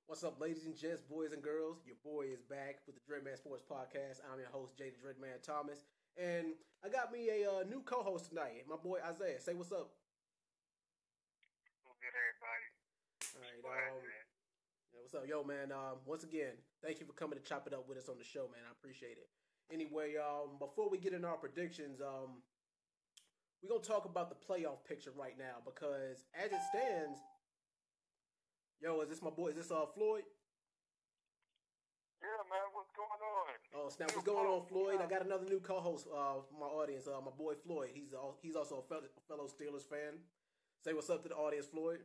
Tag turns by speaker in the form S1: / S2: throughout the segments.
S1: What's up, ladies and gents, boys and girls? Your boy is back with the DreadMan Sports Podcast. I'm your host, TheDreadMan Thomas, and I got me a new co-host tonight, my boy Isaiah. Say what's up.
S2: What's good, everybody?
S1: All right,
S2: Go ahead, man.
S1: yeah, what's up, yo, man? Once again, thank you for coming to chop it up with us on the show, man. I appreciate it. Anyway, before we get into our predictions, we're gonna talk about the playoff picture right now because as it stands, yo, is this my boy? Is this Floyd?
S2: Yeah, man, what's going on?
S1: Oh snap! What's going on, Floyd? I got another new co-host for my audience. My boy Floyd. He's also a fellow Steelers fan. Say what's up to the audience, Floyd.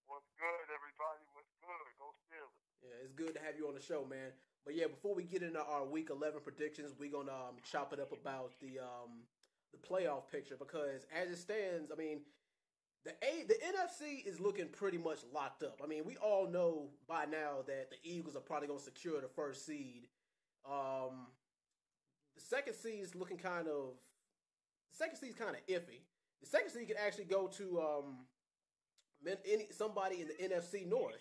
S2: What's good, everybody? What's good? Go Steelers.
S1: Yeah, it's good to have you on the show, man. But yeah, before we get into our Week 11 predictions, we're gonna chop it up about the playoff picture because as it stands, I mean, the NFC is looking pretty much locked up. I mean, we all know by now that the Eagles are probably going to secure the first seed. Um, the second seed is looking kind of the second seed is kind of iffy. The second seed could actually go to somebody in the NFC North.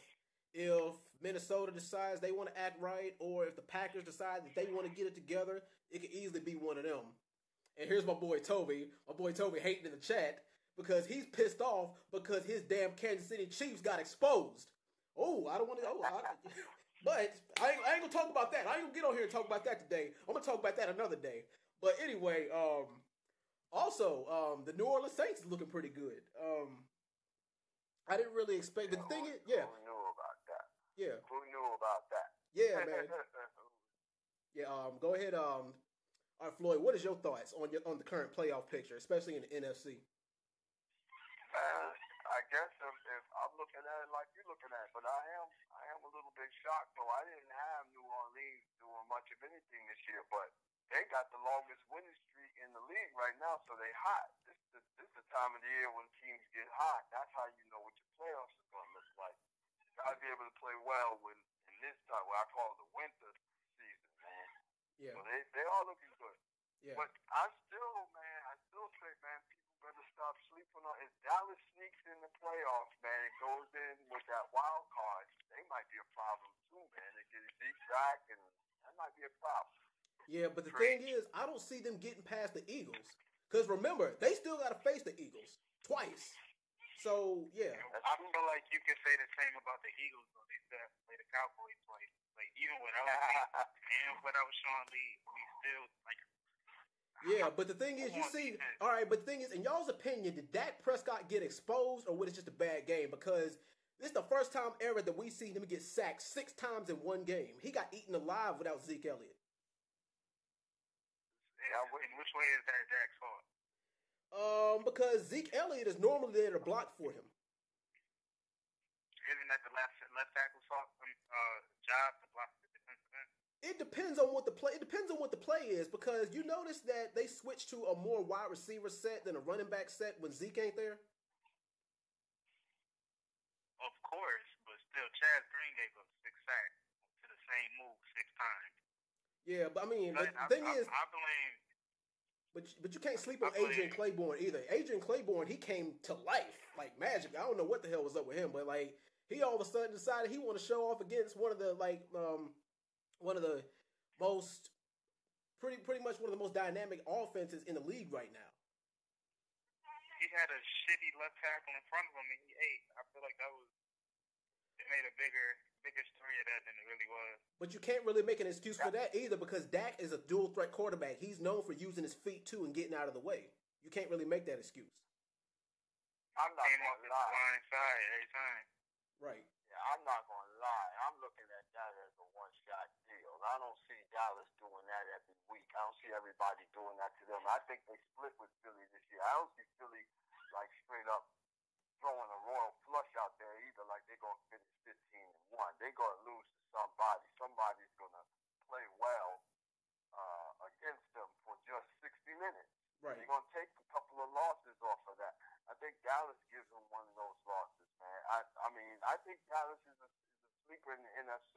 S1: If Minnesota decides they want to act right, or if the Packers decide that they want to get it together, it could easily be one of them. And here's my boy Toby. My boy Toby hating in the chat because he's pissed off because his damn Kansas City Chiefs got exposed. Oh, I don't want to. But I ain't gonna talk about that. I ain't gonna get on here and talk about that today. I'm gonna talk about that another day. But anyway, also the New Orleans Saints is looking pretty good. I didn't really expect. But the thing is, yeah,
S2: Who knew about that?
S1: yeah,
S2: Who knew about that?
S1: yeah, man, yeah. Go ahead. All right, Floyd. What is your thoughts on the current playoff picture, especially in the NFC?
S2: Man, I guess if I'm looking at it like you're looking at it, but I am a little bit shocked though. I didn't have New Orleans doing much of anything this year, but they got the longest winning streak in the league right now, so they hot. This is the time of the year when teams get hot. That's how you know what your playoffs is going to look like. You got to be able to play well when in this time, what I call the winter season, man.
S1: Yeah,
S2: So they all looking good.
S1: yeah.
S2: But I still say, man, people better stop sleeping on. If Dallas sneaks in the playoffs, man, it goes in with that wild card, they might be a problem too, man. They get Zeke back, and that might be a problem.
S1: Yeah, but the thing is, I don't see them getting past the Eagles. Because remember, they still got to face the Eagles twice. So, yeah.
S3: I feel like you could say the same about the Eagles, though. They still have to play the Cowboys twice. Like, even without Lee and without Sean Lee, we still, like...
S1: Yeah, but the thing is, you see... All right, but the thing is, in y'all's opinion, did Dak Prescott get exposed, or was it just a bad game? Because this is the first time ever that we see him get sacked 6 times in one game. He got eaten alive without Zeke Elliott.
S3: Yeah, in which way is that Dak's fault?
S1: Because Zeke Elliott is normally there to block for him.
S3: Isn't that the left tackle's fault? Job to block the defensive end?
S1: It depends on what the play. It depends on what the play is because you notice that they switched to a more wide receiver set than a running back set when Zeke ain't there.
S3: Of course, but still, Chaz Green gave up 6 sacks to the same move 6 times.
S1: Yeah, but I mean,
S3: But
S1: the thing is,
S3: I blame.
S1: but you can't sleep on Adrian Claiborne either. Adrian Claiborne, he came to life like magic. I don't know what the hell was up with him, but like he all of a sudden decided he want to show off against one of the most pretty much one of the most dynamic offenses in the league right now.
S3: He had a shitty left tackle in front of him, and he ate. I feel like it made a bigger story of that than it really was.
S1: But you can't really make an excuse for that either because Dak is a dual threat quarterback. He's known for using his feet too and getting out of the way. You can't really make that excuse.
S2: I'm not going to lie.
S3: Blind side every time.
S1: Right.
S2: Yeah, I'm not going to lie. I'm looking at that as a one-shot deal. I don't see Dallas doing that every week. I don't see everybody doing that to them. I think they split with Philly this year. I don't see Philly, like, straight up throwing a royal flush out there either, like they're going to finish 15-1. They're going to lose to somebody. Somebody's going to play well against them for just 60 minutes.
S1: Right.
S2: They're going to take a couple of losses off of that. I think Dallas gives them one of those losses, man. I mean, I think Dallas is a sleeper in the NFC,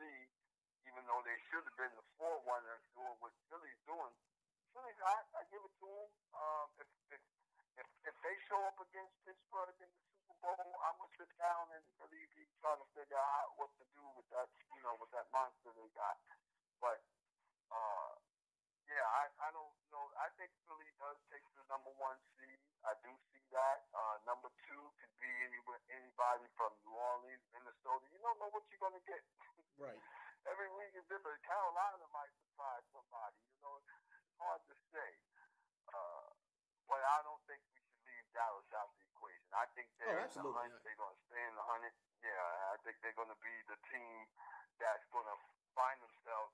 S2: even though they should have been the 4-1 doing what Philly's doing. Philly's hot. I give it to them. If they show up against Pittsburgh in the Super Bowl, I'm gonna sit down and really be trying to figure out what to with that monster they got. But yeah, I don't know. I think Philly does take the number 1 seed. I do see that. Number 2 could be anybody from New Orleans, Minnesota. You don't know what you're gonna get.
S1: Right.
S2: Every week is different. Carolina might surprise somebody. It's hard to say. But I don't think we should leave Dallas out the equation. I think they're in the hunt. They're going to stay in the hunt. Yeah, I think they're going to be the team that's going to find themselves.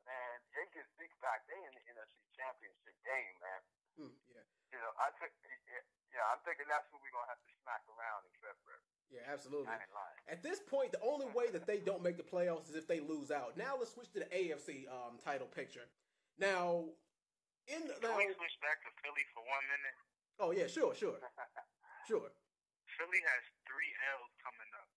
S2: Man, they get big back. They in the NFC Championship game, man.
S1: Yeah.
S2: I'm thinking that's who we're going to have to smack around in February.
S1: Yeah, absolutely.
S2: I ain't lying.
S1: At this point, the only way that they don't make the playoffs is if they lose out. Now let's switch to the AFC title picture. Now,
S3: Can we switch back to Philly for 1 minute?
S1: Oh yeah, sure. Sure.
S3: Philly has 3 L's coming up.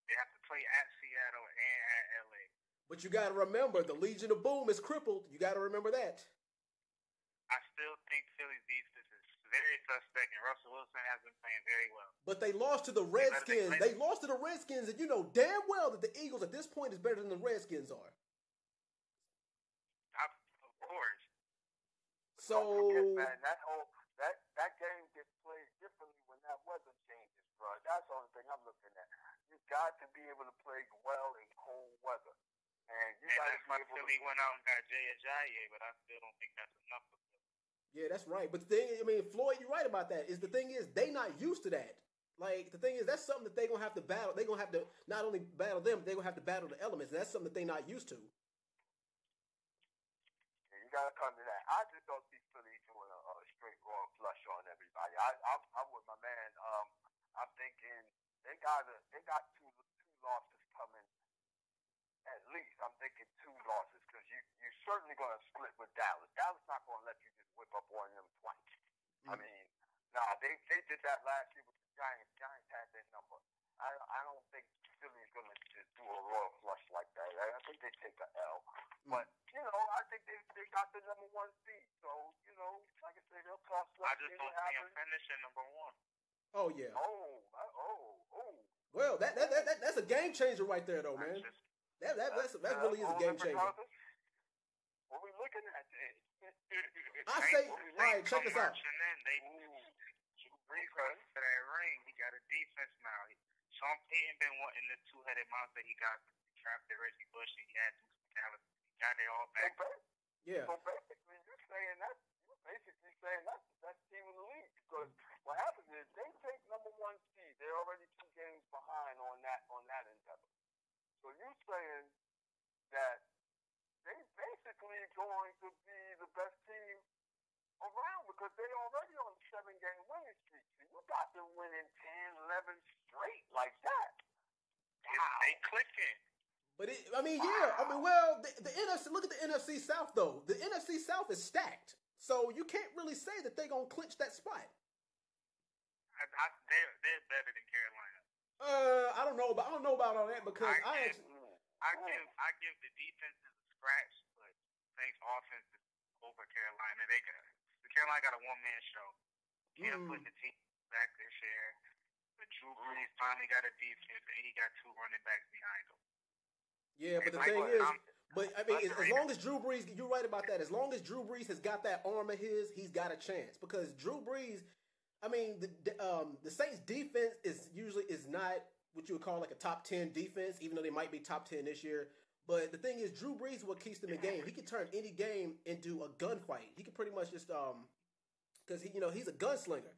S3: They have to play at Seattle and at LA.
S1: But you got to remember, the Legion of Boom is crippled. You got to remember that.
S3: I still think Philly's defense is very suspect, and Russell Wilson has been playing very well.
S1: But they lost to the Redskins. They lost to the Redskins, and you know damn well that the Eagles at this point is better than the Redskins are.
S3: Of course.
S1: So
S2: don't forget, man, that game gets played differently when that weather changes, bro. That's the only thing I'm looking at. You got to be able to play well in cold weather. And
S3: that's why Philly went out and got Jay Ajayi, but I still don't think that's enough for Philly.
S1: Yeah, that's right. But the thing, Floyd, you're right about that. The thing is, they not used to that. Like, the thing is, that's something that they're going to have to battle. They're going to have to not only battle them, they're going to have to battle the elements. And that's something that they're not used to.
S2: Yeah, you got to come to that. I just don't see Philly doing a straight royal flush on everybody. I'm with my man. I'm thinking they got two losses coming. At least I'm thinking 2 losses because you're certainly going to split with Dallas. Dallas not going to let you just whip up on them twice. I mean, they did that last year with the Giants. Giants had their number. I don't think Philly's going to just do a royal flush like that. I think they take a L. But, I think they got the number 1 seed. So, like I said, they'll toss up.
S3: I just don't see them finishing number 1.
S1: Oh, yeah.
S2: Oh.
S1: Well, that's a game changer right there, though, man. That really is a game changer.
S2: What we looking at then?
S1: I say, all right, check this out.
S3: Drew Brees for that ring. He got a defense now. Sean Payton been wanting the 2-headed monster. He got drafted Reggie Bush. And he had Deuce Dallas. He got it all back.
S1: Yeah.
S2: So basically, you're saying that's the best team in the league because what happens is they take number 1 seed. They're already 2 games behind on that endeavor. So you're saying that they basically going to be the best team around because they're already on a 7-game winning streak. So you got them winning 10, 11 straight like that. Wow.
S3: They clicking.
S1: But the NFC. Look at the NFC South though. The NFC South is stacked, so you can't really say that they're gonna clinch that spot.
S3: They're better than Carolina.
S1: I don't know about all that because
S3: I give the defenses a scratch, but thanks offense over Carolina. The Carolina got a 1-man show. Can't put the team back this year. But Drew Brees finally got a defense, and he got 2 running backs behind him.
S1: Yeah, but the thing is, as long as Drew Brees, you're right about that. As long as Drew Brees has got that arm of his, he's got a chance because Drew Brees. The Saints defense is not what you would call like a top 10 defense, even though they might be top 10 this year. But the thing is, Drew Brees is what keeps them in game. He can turn any game into a gunfight. He can pretty much just because he's a gunslinger.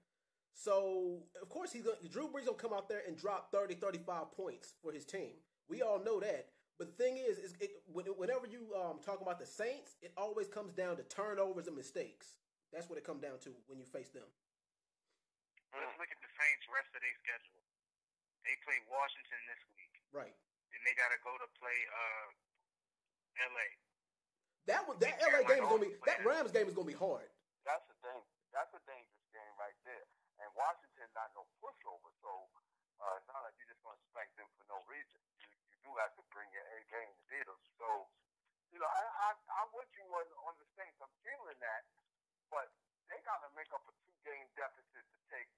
S1: So of course Drew Brees will come out there and drop 30, 35 points for his team. We all know that. But the thing is whenever you talk about the Saints, it always comes down to turnovers and mistakes. That's what it comes down to when you face them.
S3: Let's look at the Saints' rest of their schedule. They play Washington this week.
S1: Right.
S3: Then they got to go to play L.A.
S1: That LA game is gonna be that Rams game is gonna be hard.
S2: That's a thing. That's a dangerous game right there. And Washington not no pushover, so it's not like you're just gonna spank them for no reason. You do have to bring your A game to beat them. So I'm with you on the Saints. I'm feeling that, but they got to make up a 2-game deficit to take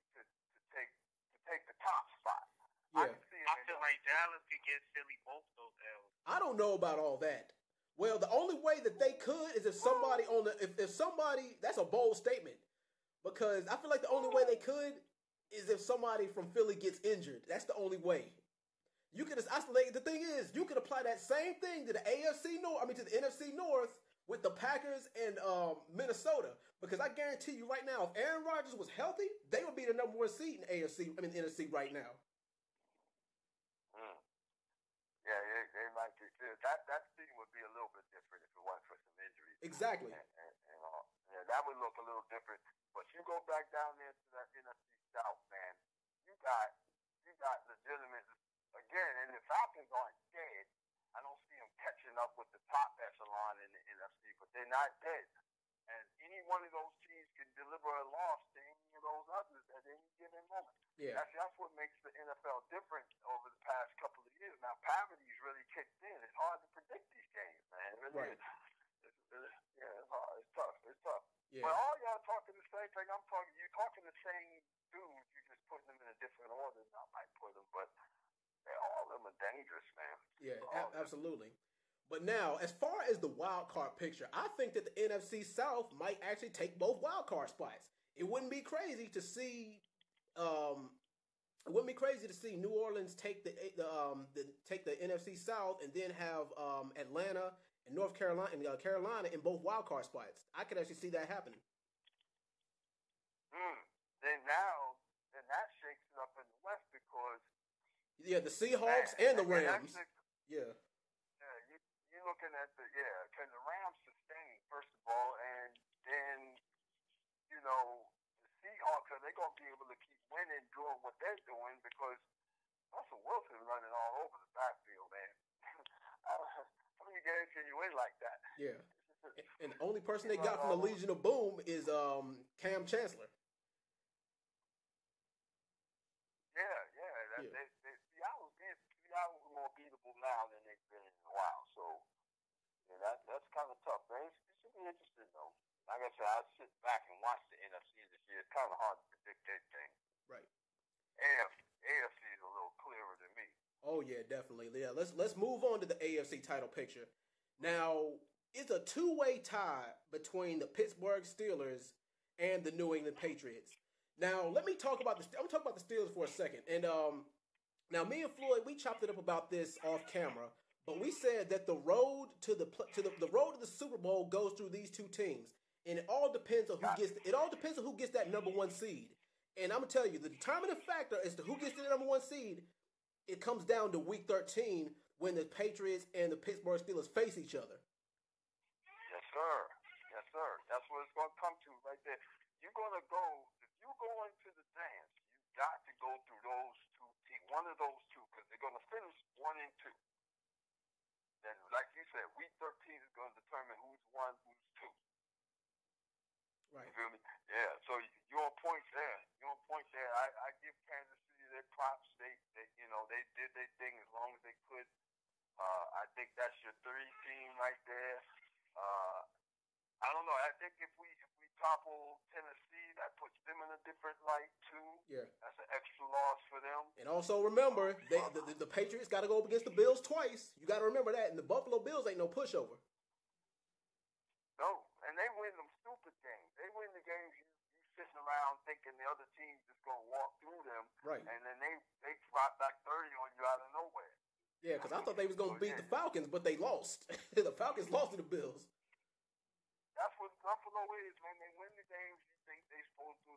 S2: the top spot.
S1: Yeah.
S3: I feel like like Dallas could get Philly both those L's.
S1: I don't know about all that. Well, the only way that they could is if somebody on the if somebody that's a bold statement because I feel like the only way they could is if somebody from Philly gets injured. That's the only way. You could isolate. The thing is, you could apply that same thing to the AFC North. I mean, to the NFC North with the Packers and Minnesota. Because I guarantee you right now, if Aaron Rodgers was healthy, they would be the number one seed in AFC. I mean, NFC right now.
S2: Yeah, they might be. That season would be a little bit different if it wasn't for some injuries.
S1: Exactly.
S2: Yeah, that would look a little different. But you go back down there to that NFC South, man. You got legitimate again, and the Falcons aren't dead. I don't see them catching up with the top echelon in the NFC, but they're not dead. And any one of those teams can deliver a loss to any of those others at any given moment.
S1: Yeah.
S2: That's what makes the NFL different over the past couple of years. Now, Pavity's really kicked in. It's hard to predict these games, man. It really
S1: right.
S2: It's hard. It's tough.
S1: Yeah.
S2: But all y'all talking the same thing. You're talking the same dudes. You're just putting them in a different order than I might put them. But all of them are dangerous, man.
S1: Yeah, absolutely. But now, as far as the wild card picture, I think that the NFC South might actually take both wild card spots. It wouldn't be crazy to see. It wouldn't be crazy to see New Orleans take the NFC South and then have Atlanta and North Carolina and Carolina in both wild card spots. I could actually see that happening.
S2: Then that shakes it up in the West because
S1: the Seahawks and the Rams. Yeah.
S2: You're looking at can the Rams sustain, first of all, and then, the Seahawks, are they going to be able to keep winning doing what they're doing because Russell Wilson running all over the backfield, man. How many games can you win like that?
S1: Yeah. And the only person they got from the Legion of Boom is Cam Chancellor.
S2: Seattle's more beatable now than they've been in a while. So, that's kind of tough, man. It should be interesting, though. Like I said, I sit back and watch the NFC this year. It's kind of hard to predict anything.
S1: Right.
S2: AFC is a little clearer than me.
S1: Oh yeah, definitely. Yeah, let's move on to the AFC title picture. Now, it's a two-way tie between the Pittsburgh Steelers and the New England Patriots. Now, I'm gonna talk about the Steelers for a second. And now me and Floyd, we chopped it up about this off camera, but we said that the road to the Super Bowl goes through these two teams. And it all depends on who gets that number one seed. And I'm gonna tell you, the determining factor as to who gets the number one seed, it comes down to Week 13 when the Patriots and the Pittsburgh Steelers face each other.
S2: Yes, sir. That's what it's gonna come to right there. If you go into the dance, you got to go through those two teams, one of those two, because they're gonna finish 1 and 2. Then, like you said, Week 13 is gonna determine who's 1, who's 2.
S1: Right.
S2: You feel me? Yeah. So you're on point there. I give Kansas City their props. They did their thing as long as they could. I think that's your 3 team right there. I don't know. I think if we topple Tennessee, that puts them in a different light too.
S1: Yeah.
S2: That's an extra loss for them.
S1: And also remember, the Patriots got to go up against the Bills twice. You got to remember that. And the Buffalo Bills ain't no pushover.
S2: No, and they win them stupid games. They win the games you sitting around thinking the other team's just gonna walk through them,
S1: right?
S2: And then they drop back 30 on you out of nowhere.
S1: Yeah, because I thought they was gonna beat the Falcons, but they lost. The Falcons lost to the Bills.
S2: That's what Buffalo is, man. They win the games you think they're supposed to.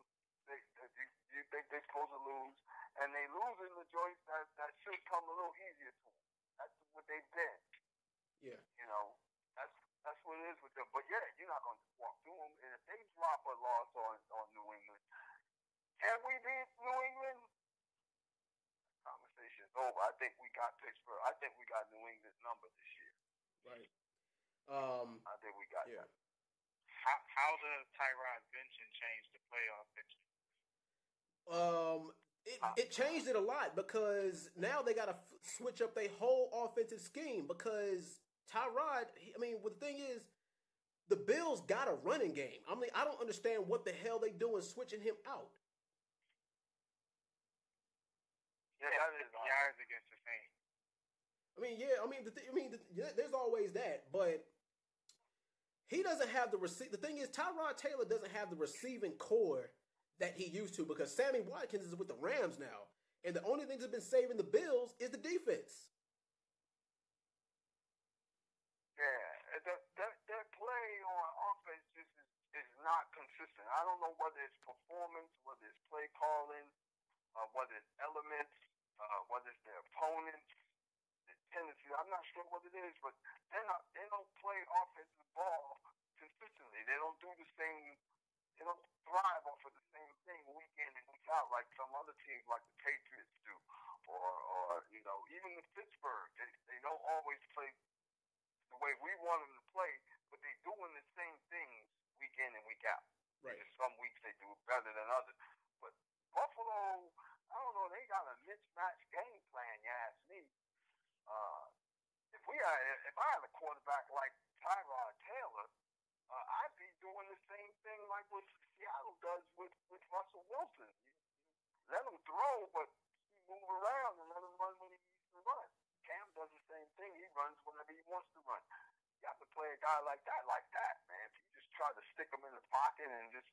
S2: You think they're supposed to lose, and they lose in the joints that should come a little easier to them. That's what they've been.
S1: Yeah.
S2: That's what it is with them. But yeah, you're not going to walk through them. And if they drop a loss on New England, can we beat New England? Conversation's over. I think we got Pittsburgh. I think we got New England's number this year.
S1: Right.
S2: I think we got
S1: that.
S3: How does Tyrod benching change the playoff picture?
S1: It changed it a lot because now they got to switch up their whole offensive scheme because Tyrod, the thing is, the Bills got a running game. I don't understand what the hell they doing switching him out.
S2: that is
S3: yards against the Saints.
S1: I mean, yeah. I mean, there's always that, but he doesn't have the receive. The thing is, Tyrod Taylor doesn't have the receiving core that he used to because Sammy Watkins is with the Rams now, and the only thing that's been saving the Bills is the defense.
S2: Yeah, their play on offense just is not consistent. I don't know whether it's performance, whether it's play calling, whether it's elements, whether it's their opponents, the tendency. I'm not sure what it is, but they don't play offensive ball consistently. They don't do the same. They don't thrive off of the same thing week in and week out like some other teams, like the Patriots do, or even the Pittsburgh. They don't always play the way we want them to play, but they're doing the same things week in and week out.
S1: Right.
S2: Just some weeks they do better than others. But Buffalo, I don't know, they got a mismatched game plan, you ask me. If I had a quarterback like Tyrod Taylor, I'd be doing the same thing like what Seattle does with Russell Wilson. Let him throw, but move around and let him run when he needs to run. Cam does the same thing. He runs whenever he wants to run. You have to play a guy like that, man. If you just try to stick him in the pocket and just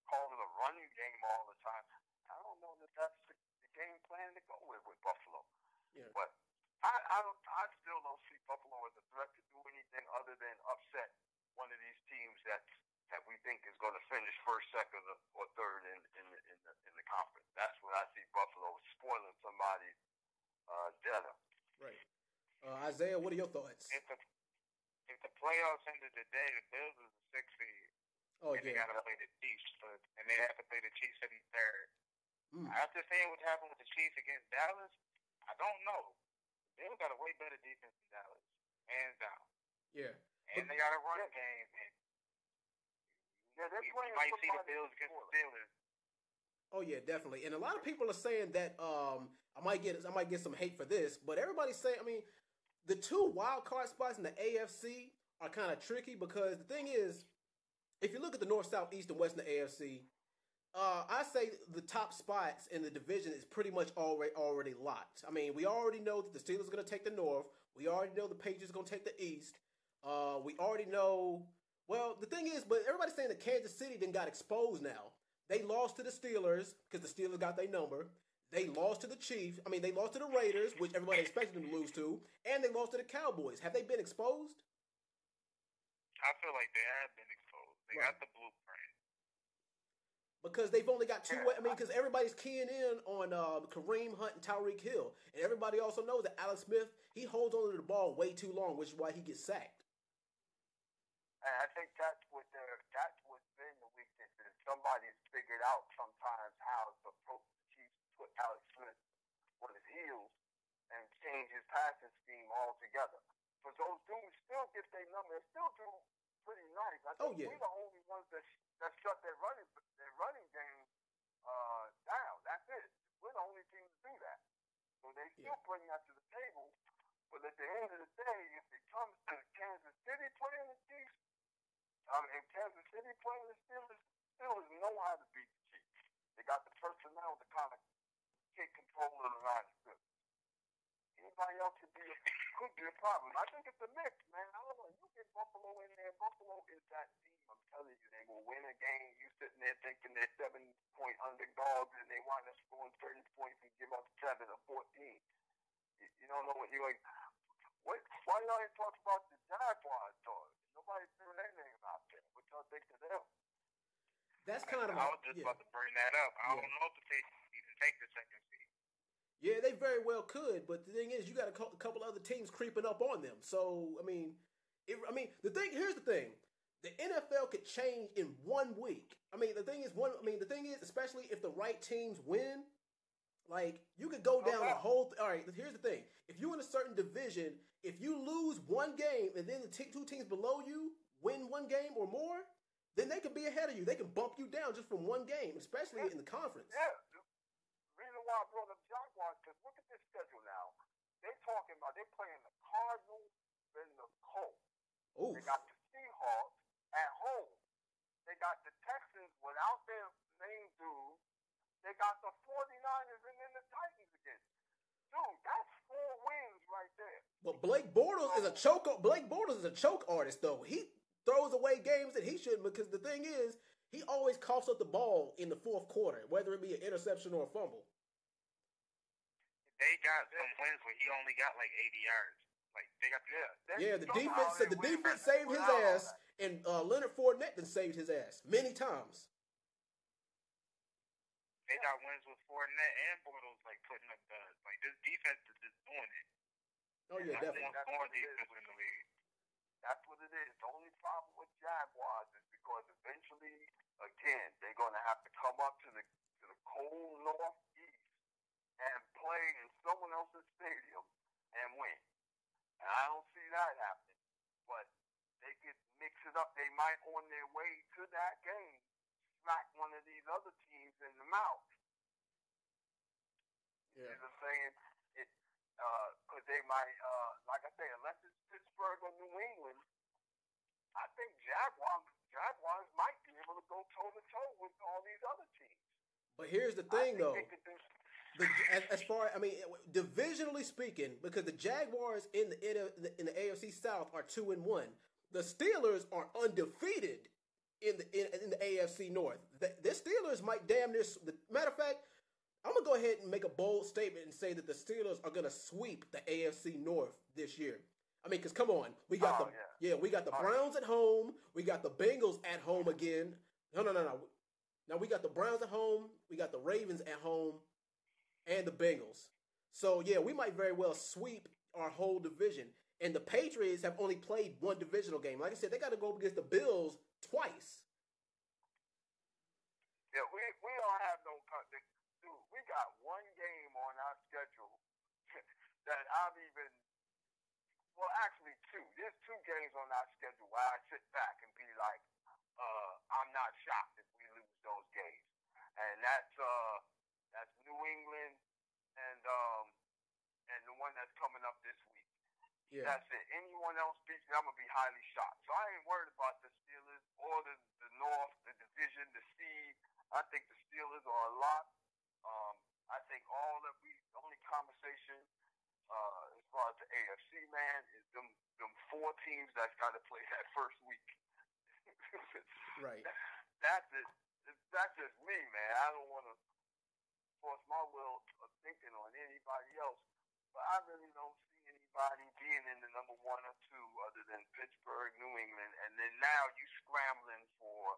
S2: call it a running game all the time, I don't know that that's the game plan to go with Buffalo.
S1: Yeah.
S2: But I still don't see Buffalo as a threat to do anything other than upset one of these teams that we think is going to finish first, second, or third in the conference. That's when I see Buffalo spoiling somebody's dinner.
S1: Right. Isaiah, what are your thoughts?
S3: If the playoffs ended today, the Bills is the 6th seed.
S1: Oh,
S3: and
S1: yeah.
S3: they got to play the Chiefs, and they have to play the Chiefs in the third.
S1: Mm.
S3: After seeing what happened with the Chiefs against Dallas, I don't know. They got a way better defense than Dallas, hands down.
S1: Yeah.
S3: And they got a run game.
S2: Yeah, they're playing.
S3: You might see the Bills against the Steelers.
S1: Oh yeah, definitely. And a lot of people are saying that I might get some hate for this, but everybody's saying, I mean, the two wild card spots in the AFC are kind of tricky because the thing is, if you look at the North, South, East, and West in the AFC, I say the top spots in the division is pretty much already locked. I mean, we already know that the Steelers are going to take the North. We already know the Patriots are going to take the East. We already know. Well, the thing is, but everybody's saying that Kansas City then got exposed now. They lost to the Steelers because the Steelers got their number. They lost to the Chiefs. I mean, they lost to the Raiders, which everybody expected them to lose to, and they lost to the Cowboys. Have they been exposed?
S3: I feel like they have been exposed. They got the blueprint.
S1: Because they've only got two. I mean, because everybody's keying in on Kareem Hunt and Tyreek Hill, and everybody also knows that Alex Smith, he holds onto the ball way too long, which is why he gets sacked.
S2: And I think that's what's been the weakness. Is somebody's figured out sometimes how to approach the Chiefs, put Alex Smith on his heels, and change his passing scheme altogether. But those dudes still get their number. They still do pretty nice. I think we're the only ones that shut their running game down. That's it. We're the only team to do that. So they still bring that to the table. But at the end of the day, if it comes to Kansas City playing the Chiefs, and Kansas City playing the Steelers know how to beat the Chiefs. They got the personnel to kind of take control of the line of scrimmage. Anybody else could be a problem. I think it's a mix, man. I don't know. You get Buffalo in there. Buffalo is that team. I'm telling you, they will win a game. You sitting there thinking they're 7-point underdogs, and they wind up scoring 30 points and give up 7 or 14. You don't know what you're like. Why y'all ain't talk about the Jaguars, though? Nobody's doing their name out there. What y'all think of them?
S1: That's kind of.
S3: I was just about to bring that up. I don't know if the Patriots even take the second seed.
S1: Yeah, they very well could, but the thing is, you got a couple other teams creeping up on them. So, I mean, here's the thing: the NFL could change in 1 week. I mean, the thing is, especially if the right teams win, like you could go down the whole. All right, here's the thing: if you're in a certain division, if you lose one game and then the two teams below you win one game or more, then they could be ahead of you. They can bump you down just from one game, especially in the conference.
S2: Yeah. The reason why I brought up Jaguars, because look at this schedule now. They're playing the Cardinals and the Colts.
S1: Oof.
S2: They got the Seahawks at home. They got the Texans without their main dude. They got the 49ers and then the Titans again. Dude, that's 4 wins right there.
S1: But Blake Bortles is a choke. Blake Bortles is a choke artist, though. He throws away games that he shouldn't, because the thing is, he always coughs up the ball in the fourth quarter, whether it be an interception or a fumble.
S3: They got some wins where he only got like 80 yards. Like they got
S1: the defense saved his ass, and Leonard Fournette then saved his ass many times.
S3: They got wins with Fournette and Bortles like putting up the this defense is just doing it.
S1: Oh yeah, definitely.
S2: That's more defense in the league. That's what it is. The only problem with Jaguars is because eventually, again, they're going to have to come up to the cold northeast and play in someone else's stadium and win. And I don't see that happening. But they could mix it up. They might, on their way to that game, smack one of these other teams in the mouth.
S1: Yeah.
S2: You know what I'm saying? Because they might, like I say, unless it's Pittsburgh or New England, I think Jaguars might be able to go toe-to-toe with all these other teams.
S1: But here's the thing, though. As far, I mean, divisionally speaking, because the Jaguars in the AFC South are 2-1, the Steelers are undefeated in the AFC North. The Steelers might damn near. Matter of fact, I'm gonna go ahead and make a bold statement and say that the Steelers are gonna sweep the AFC North this year. I mean, because come on, we got we got the Browns at home, we got the Bengals at home again. No. Now we got the Browns at home, we got the Ravens at home, and the Bengals. So yeah, we might very well sweep our whole division. And the Patriots have only played one divisional game. Like I said, they got to go against the Bills twice.
S2: Yeah, we don't have no. Dude, we got one game on our schedule that I've even. Well, actually, two. There's 2 games on our schedule where I sit back and be like, I'm not shocked if we lose those games, and that's New England and the one that's coming up this week. Yeah. That's it. Anyone else beats me, I'm gonna be highly shocked. So I ain't worried about the Steelers or the North, the division, the seed. I think the Steelers are a lot. I think the only conversation as far as the AFC, man, is them 4 teams that's got to play that first week.
S1: Right.
S2: That's it. That's just me, man. I don't want to force my will of thinking on anybody else, but I really don't see anybody being in the number 1 or 2 other than Pittsburgh, New England, and then now you scrambling for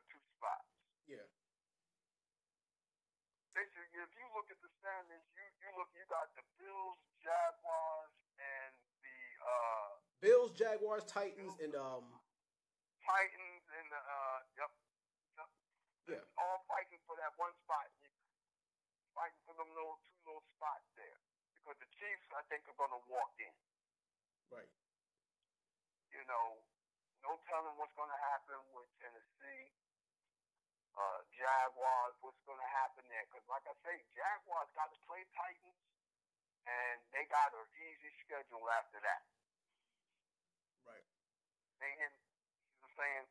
S2: 2 spots.
S1: Yeah.
S2: Basically, if you look at the standings, you got the Bills, Jaguars, and the
S1: Bills, Jaguars, Titans, and
S2: Titans, and yep. Yeah. All fighting for that one spot. Fighting for them 2 little spots there, because the Chiefs, I think, are going to walk in.
S1: Right.
S2: You know, no telling what's going to happen with Tennessee. Jaguars, what's going to happen there? Because, like I say, Jaguars got to play Titans, and they got an easy schedule after that.
S1: Right.
S2: You know what I'm saying?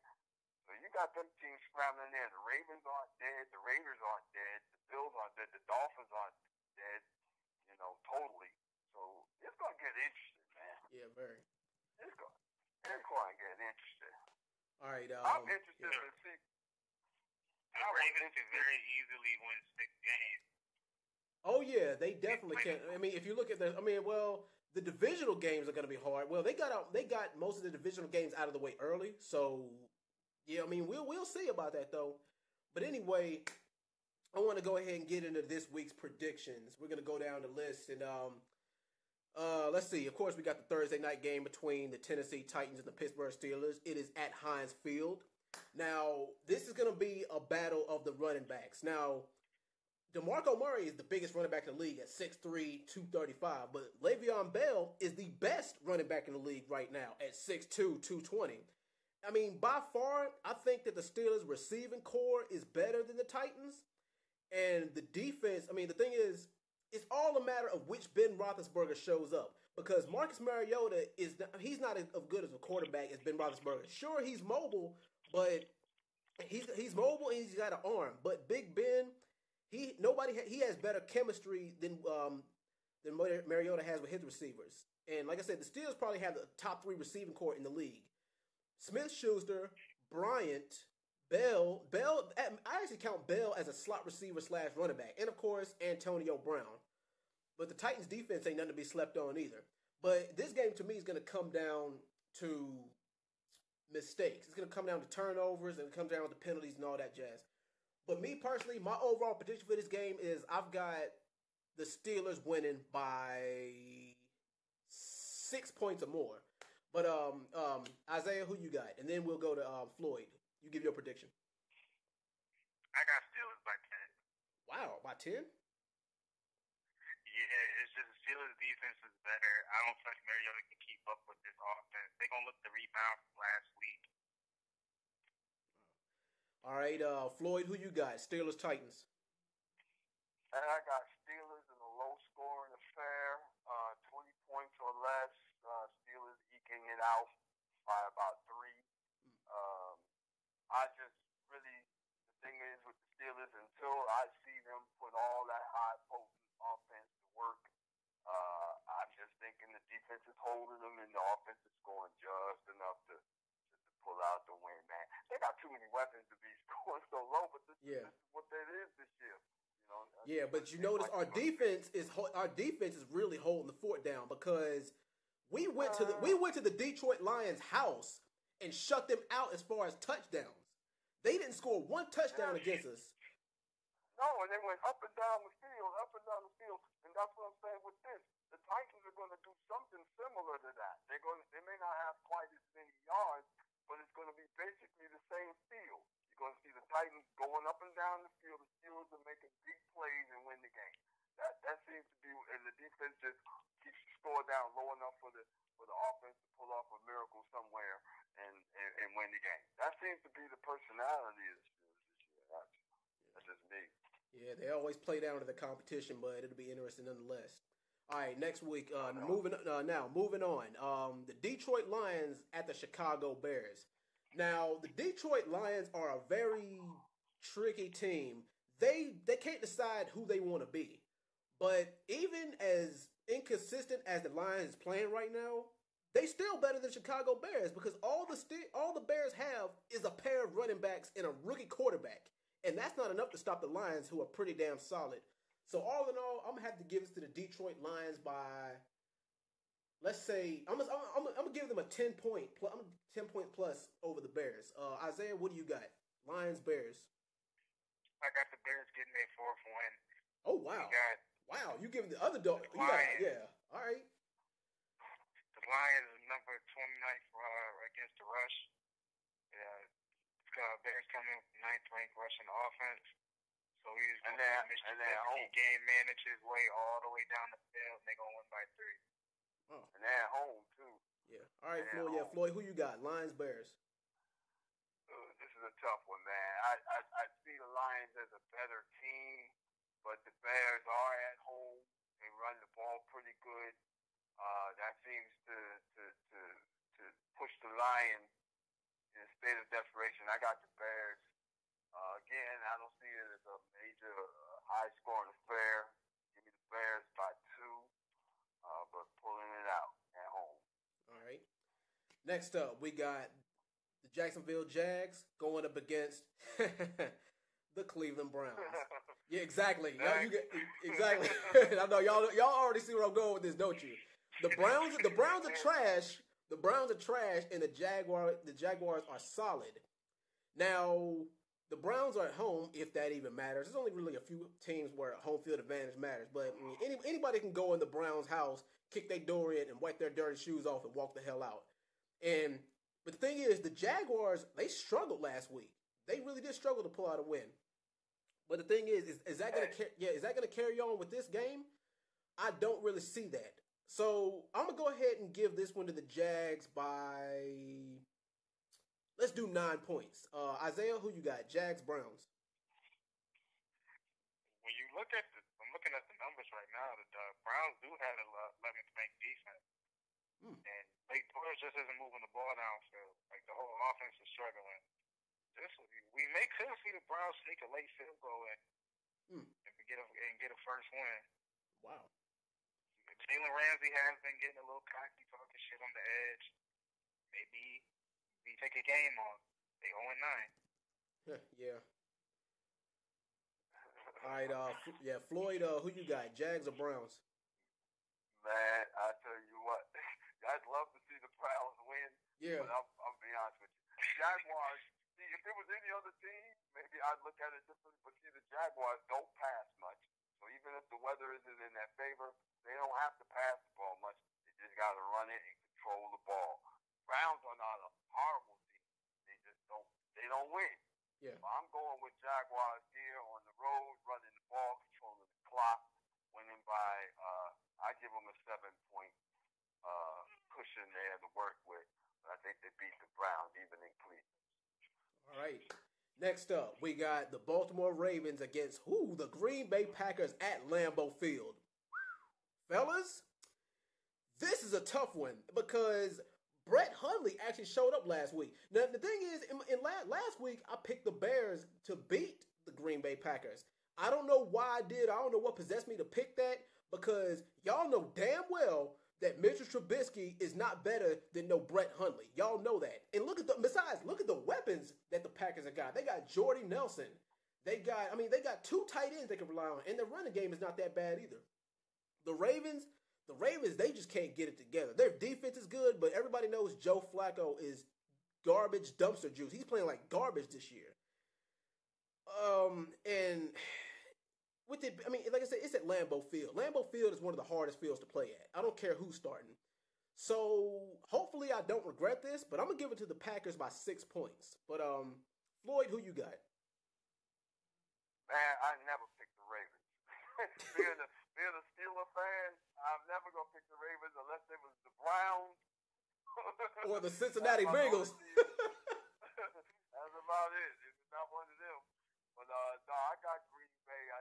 S2: So you got them teams scrambling there. The Ravens aren't dead. The Raiders aren't dead. The Bills aren't dead. The Dolphins aren't dead, totally. So it's going to get interesting, man.
S1: Yeah, very.
S2: It's going to get interesting.
S1: All right.
S2: I'm interested to see.
S3: The Ravens can very easily win 6 games.
S1: Oh yeah, they definitely can. I mean, if you look at the divisional games are going to be hard. Well, they got most of the divisional games out of the way early, so yeah. I mean, we'll see about that though. But anyway, I want to go ahead and get into this week's predictions. We're going to go down the list and let's see. Of course, we got the Thursday night game between the Tennessee Titans and the Pittsburgh Steelers. It is at Heinz Field. Now, this is going to be a battle of the running backs. Now, DeMarco Murray is the biggest running back in the league at 6'3", 235. But Le'Veon Bell is the best running back in the league right now at 6'2", 220. I mean, by far, I think that the Steelers' receiving core is better than the Titans. And the defense, I mean, the thing is, it's all a matter of which Ben Roethlisberger shows up. Because Marcus Mariota he's not as good as a quarterback as Ben Roethlisberger. Sure, he's mobile, but he's mobile and he's got an arm. But Big Ben, He has better chemistry than Mariota has with his receivers. And like I said, the Steelers probably have the top 3 receiving core in the league. Smith Schuster, Bryant, Bell. I actually count Bell as a slot receiver / running back. And of course, Antonio Brown. But the Titans defense ain't nothing to be slept on either. But this game to me is going to come down to mistakes. It's going to come down to turnovers and come down to penalties and all that jazz. But me personally, my overall prediction for this game is I've got the Steelers winning by 6 points or more. But Isaiah, who you got? And then we'll go to Floyd. You give your prediction.
S3: I got Steelers by 10.
S1: Wow, by 10?
S3: Yeah, it's just the Steelers' defense is better. I don't think Mariota can keep up with this offense. They're going to look to rebound from last week.
S1: All right, Floyd, who you got? Steelers, Titans.
S2: And I got Steelers in a low-scoring affair, 20 points or less. Steelers eking it out by about 3. I just really, the thing is with the Steelers, until I see them put all that high potent offense to work, I'm just thinking the defense is holding them and the offense is scoring just enough to pull out the win, man. They got too many weapons to be scoring so low, but this is what it is this year. You know?
S1: Yeah, but you notice our defense is really holding the fort down because we went to the Detroit Lions house and shut them out as far as touchdowns. They didn't score 1 touchdown against us.
S2: No, and they went up and down the field, and that's what I'm saying with this. The Titans are going to do something similar to that. They may not have quite as many yards, but it's going to be basically the same field. You're going to see the Titans going up and down the field. The Steelers are making big plays and win the game. That seems to be, and the defense just keeps the score down low enough for the offense to pull off a miracle somewhere and win the game. That seems to be the personality of the Steelers this year. That's just me.
S1: Yeah, they always play down to the competition, but it'll be interesting nonetheless. All right, next week, moving on. The Detroit Lions at the Chicago Bears. Now, the Detroit Lions are a very tricky team. They can't decide who they want to be. But even as inconsistent as the Lions is playing right now, they still better than Chicago Bears because all the Bears have is a pair of running backs and a rookie quarterback. And that's not enough to stop the Lions, who are pretty damn solid. So all in all, I'm gonna have to give this to the Detroit Lions by, let's say, I'm gonna give them a 10 point plus over the Bears. Isaiah, what do you got? Lions, Bears.
S3: I got the Bears getting their 4th win.
S1: Oh wow! Wow, you give the other dog. Yeah. All right.
S3: The Lions are number 29th against the rush. Bears coming with 9th ranked rushing offense. So he's going to game manage his way all the way down the field, and they're going to win by 3.
S2: Oh. And they're at home, too.
S1: Yeah. All right, Floyd. Yeah, Floyd, who you got? Lions, Bears.
S2: This is a tough one, man. I see the Lions as a better team, but the Bears are at home. They run the ball pretty good. That seems to push the Lions in a state of desperation. I got the Bears. Again, I don't see it as a major high-scoring affair. Give me the Bears by 2, but pulling it out at home.
S1: All right. Next up, we got the Jacksonville Jags going up against the Cleveland Browns. Yeah, exactly. Exactly. I know y'all already see where I'm going with this, don't you? The Browns are trash. The Browns are trash, and the Jaguars are solid. Now, the Browns are at home, if that even matters. There's only really a few teams where home field advantage matters, but anybody can go in the Browns' house, kick their door in, and wipe their dirty shoes off and walk the hell out. But the thing is, the Jaguars, they struggled last week. They really did struggle to pull out a win. But the thing is that going to carry on with this game? I don't really see that. So I'm gonna go ahead and give this one to the Jags by, let's do 9 points. Isaiah, who you got? Jags, Browns.
S3: When you look at I'm looking at the numbers right now. The Browns do have an 11th ranked defense, and Blake Bortles just isn't moving the ball downfield. Like the whole offense is struggling. We could see the Browns sneak a late field goal in. and get a first win.
S1: Wow.
S3: Jalen Ramsey has been getting a little cocky, talking shit on the edge. Maybe he take a game off. They 0-9.
S1: Yeah. All right. Floyd. Who you got? Jags or Browns?
S2: Man, I tell you what, I'd love to see the Browns win.
S1: Yeah.
S2: But I'll be honest with you, Jaguars. See, if it was any other team, maybe I'd look at it differently. But see, the Jaguars don't pass much. So even if the weather isn't in their favor, they don't have to pass the ball much. They just got to run it and control the ball. Browns are not a horrible team. They just don't. They don't win.
S1: Yeah.
S2: So I'm going with Jaguars here on the road, running the ball, controlling the clock, winning by. I give them a 7-point cushion there to work with. But I think they beat the Browns even in Cleveland.
S1: All right. Next up, we got the Baltimore Ravens against the Green Bay Packers at Lambeau Field. Fellas, this is a tough one because Brett Hundley actually showed up last week. Now, the thing is, last week, I picked the Bears to beat the Green Bay Packers. I don't know why I did. I don't know what possessed me to pick that because y'all know damn well that Mitchell Trubisky is not better than no Brett Hundley. Y'all know that. And look at the weapons that the Packers have got. They got Jordy Nelson. They got 2 tight ends they can rely on. And the running game is not that bad either. The Ravens, they just can't get it together. Their defense is good, but everybody knows Joe Flacco is garbage dumpster juice. He's playing like garbage this year. And like I said, it's at Lambeau Field. Lambeau Field is one of the hardest fields to play at. I don't care who's starting. So hopefully I don't regret this, but I'm gonna give it to the Packers by 6 points. But Floyd, who you got?
S2: Man, I never picked the Ravens. being a Steeler fan, I'm never gonna pick the Ravens unless it was the Browns
S1: or the Cincinnati Bengals.
S2: That's about it. It's not one of them. But no, I got Green Bay. I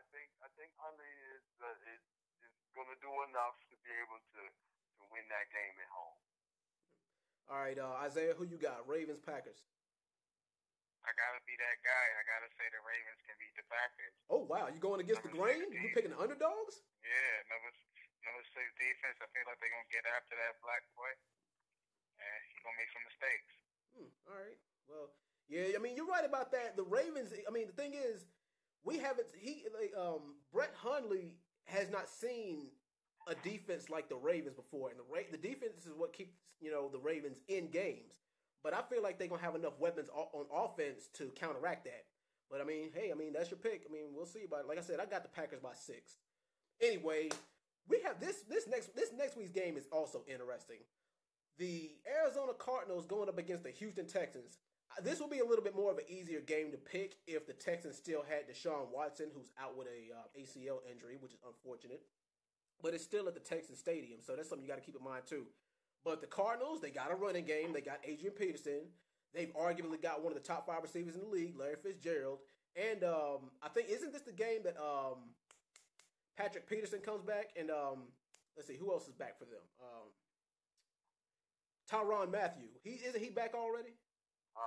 S2: think Hundley is going to do enough to be able to win that game at home.
S1: All right, Isaiah, who you got? Ravens, Packers.
S3: I gotta be that guy. I gotta say the Ravens can beat the Packers.
S1: Oh wow, you going against the grain? You picking the underdogs?
S3: Yeah, number 6 defense. I feel like they're gonna get after that black boy, and he's gonna make some mistakes.
S1: All right. Well. Yeah, I mean, you're right about that. The Ravens, I mean, the thing is, Brett Hundley has not seen a defense like the Ravens before. And the defense is what keeps, the Ravens in games. But I feel like they're going to have enough weapons on offense to counteract that. But, I mean, hey, that's your pick. I mean, we'll see about it. Like I said, I got the Packers by 6. Anyway, we have this next week's game is also interesting. The Arizona Cardinals going up against the Houston Texans. This will be a little bit more of an easier game to pick if the Texans still had Deshaun Watson, who's out with a ACL injury, which is unfortunate. But it's still at the Texans Stadium, so that's something you got to keep in mind too. But the Cardinals, they got a running game. They got Adrian Peterson. They've arguably got one of the top 5 receivers in the league, Larry Fitzgerald. And I think, isn't this the game that Patrick Peterson comes back? And let's see, who else is back for them? Tyrann Mathieu. Isn't he back already?
S2: You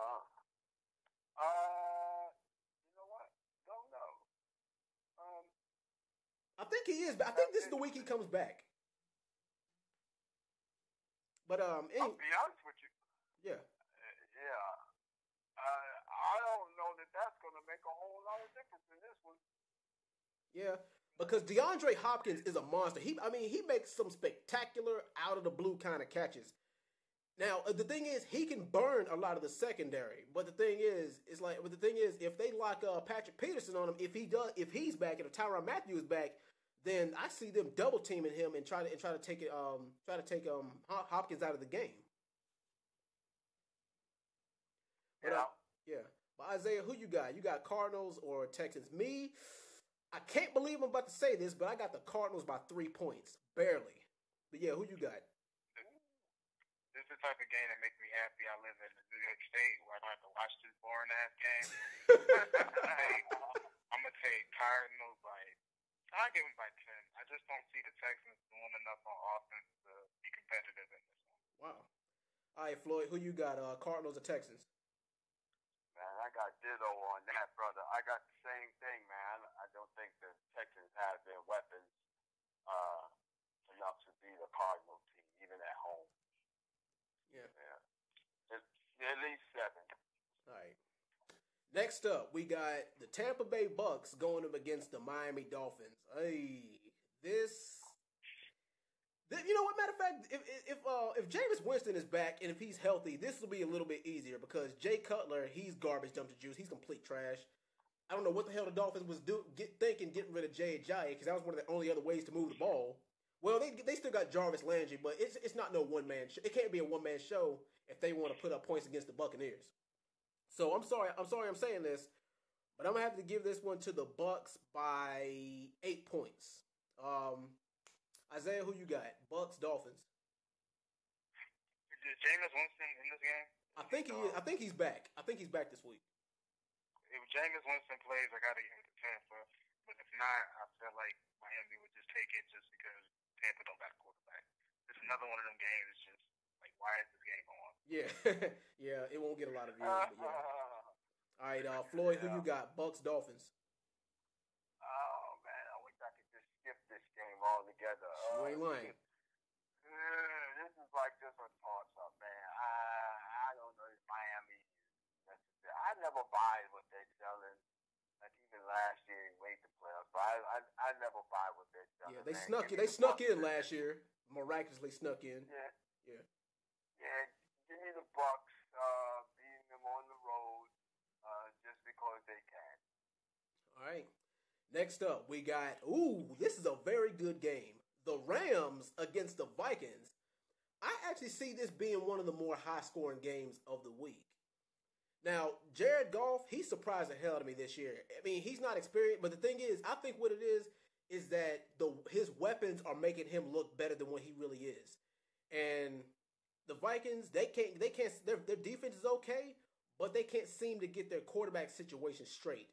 S2: know what? Don't know.
S1: I think he is. I think this is the week he comes back. But
S2: I'll be honest with you.
S1: Yeah.
S2: I don't know that's going to make a whole lot of difference in this one.
S1: Yeah, because DeAndre Hopkins is a monster. He makes some spectacular out of the blue kind of catches. Now, the thing is, he can burn a lot of the secondary. But the thing is, if they lock Patrick Peterson on him, if he's back and if Tyrann Mathieu is back, then I see them double teaming him and try to take Hopkins out of the game. But, yeah. But Isaiah, who you got? You got Cardinals or Texans? Me, I can't believe I'm about to say this, but I got the Cardinals by 3 points, barely. But yeah, who you got?
S3: This is the type of game that makes me happy. I live in New York State where I don't have to watch this boring ass game. I'm gonna take Cardinals I'll give them by 10. I just don't see the Texans doing enough on offense to be competitive in this one.
S1: Wow. All right, Floyd, who you got? Cardinals or Texans?
S2: Man, I got ditto on that, brother. I got the same thing, man. I don't think the the Cardinals team, even at home.
S1: Yeah.
S2: It's at least 7.
S1: All right. Next up, we got the Tampa Bay Bucks going up against the Miami Dolphins. Hey, you know what? Matter of fact, if Jameis Winston is back and if he's healthy, this will be a little bit easier because Jay Cutler, he's garbage dump to juice. He's complete trash. I don't know what the hell the Dolphins was thinking getting rid of Jay Ajayi because that was one of the only other ways to move the ball. Well, they still got Jarvis Landry, but it's not no one man. It can't be a one man show if they want to put up points against the Buccaneers. So I'm sorry I'm saying this, but I'm gonna have to give this one to the Bucks by 8 points. Isaiah, who you got? Bucks, Dolphins.
S3: Is Jameis Winston in this game?
S1: I think he is. I think he's back. I think he's back this week.
S3: If Jameis Winston plays, I gotta give it to Tampa. But if not, I feel like Miami would just take it just because Tampa don't got a quarterback. It's another one of them games. It's just like, why is this game on?
S1: Yeah, yeah. It won't get a lot of views, but yeah. All right, Floyd, who you got? Bucks, Dolphins.
S2: Oh man, I wish I could just skip this game altogether.
S1: You ain't lying.
S2: This is like just a toss-up, man. I don't know if Miami is necessary. I never buy what they're selling. Like even last year, he made the playoffs, but I never buy what they're selling.
S1: Yeah, they snuck in last year. Miraculously snuck in.
S2: Yeah.
S1: Yeah.
S2: Give me the Bucks beating them on the road just because they can.
S1: All right. Next up, we got, this is a very good game. The Rams against the Vikings. I actually see this being one of the more high-scoring games of the week. Now, Jared Goff, he surprised the hell out of me this year. I mean, he's not experienced, but the thing is, I think what it is that his weapons are making him look better than what he really is. And the Vikings, their defense is okay, but they can't seem to get their quarterback situation straight.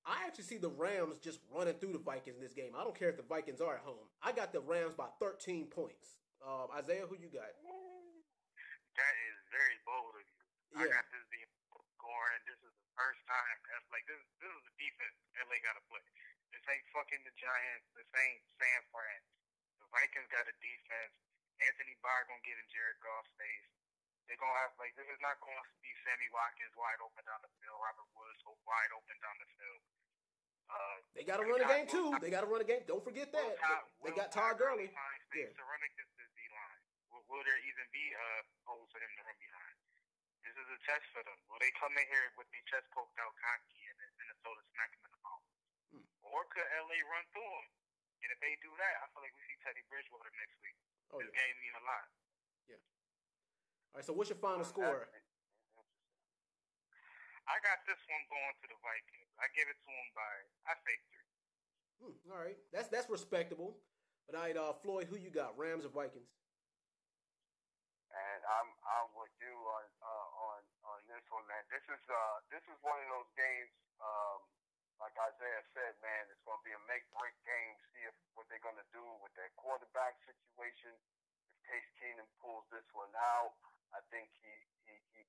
S1: I actually see the Rams just running through the Vikings in this game. I don't care if the Vikings are at home. I got the Rams by 13 points. Isaiah, who you got?
S3: That is very bold of you.
S1: Yeah.
S3: I got this being scoring. This is the first time. Like this is the defense LA got to play. This ain't fucking the Giants. This ain't San Fran. The Vikings got a defense. Anthony Barr gonna get in Jared Goff's face. They're gonna have this is not gonna be Sammy Watkins wide open down the field, Robert Woods wide open down the field.
S1: They got to run a game too. They got to run a game. Don't forget that. They got Todd Gurley.
S3: Yeah. To run against this D-line. Will there even be holes for him to run behind? This is a test for them. Will they come in here with their chest poked out cocky and Minnesota smack him in the mouth? Or could LA run through him? And if they do that, I feel like we see Teddy Bridgewater next week. This game means a lot.
S1: Yeah. All right, so what's your final score?
S3: I got this one going to the Vikings. I give it to them by, I say 3.
S1: All right, that's respectable. But all right, Floyd, who you got? Rams or Vikings?
S2: And I'm with you on this one, man. This is one of those games. Like Isaiah said, man, it's going to be a make-break game. See what they're going to do with their quarterback situation. If Case Keenum pulls this one out, I think he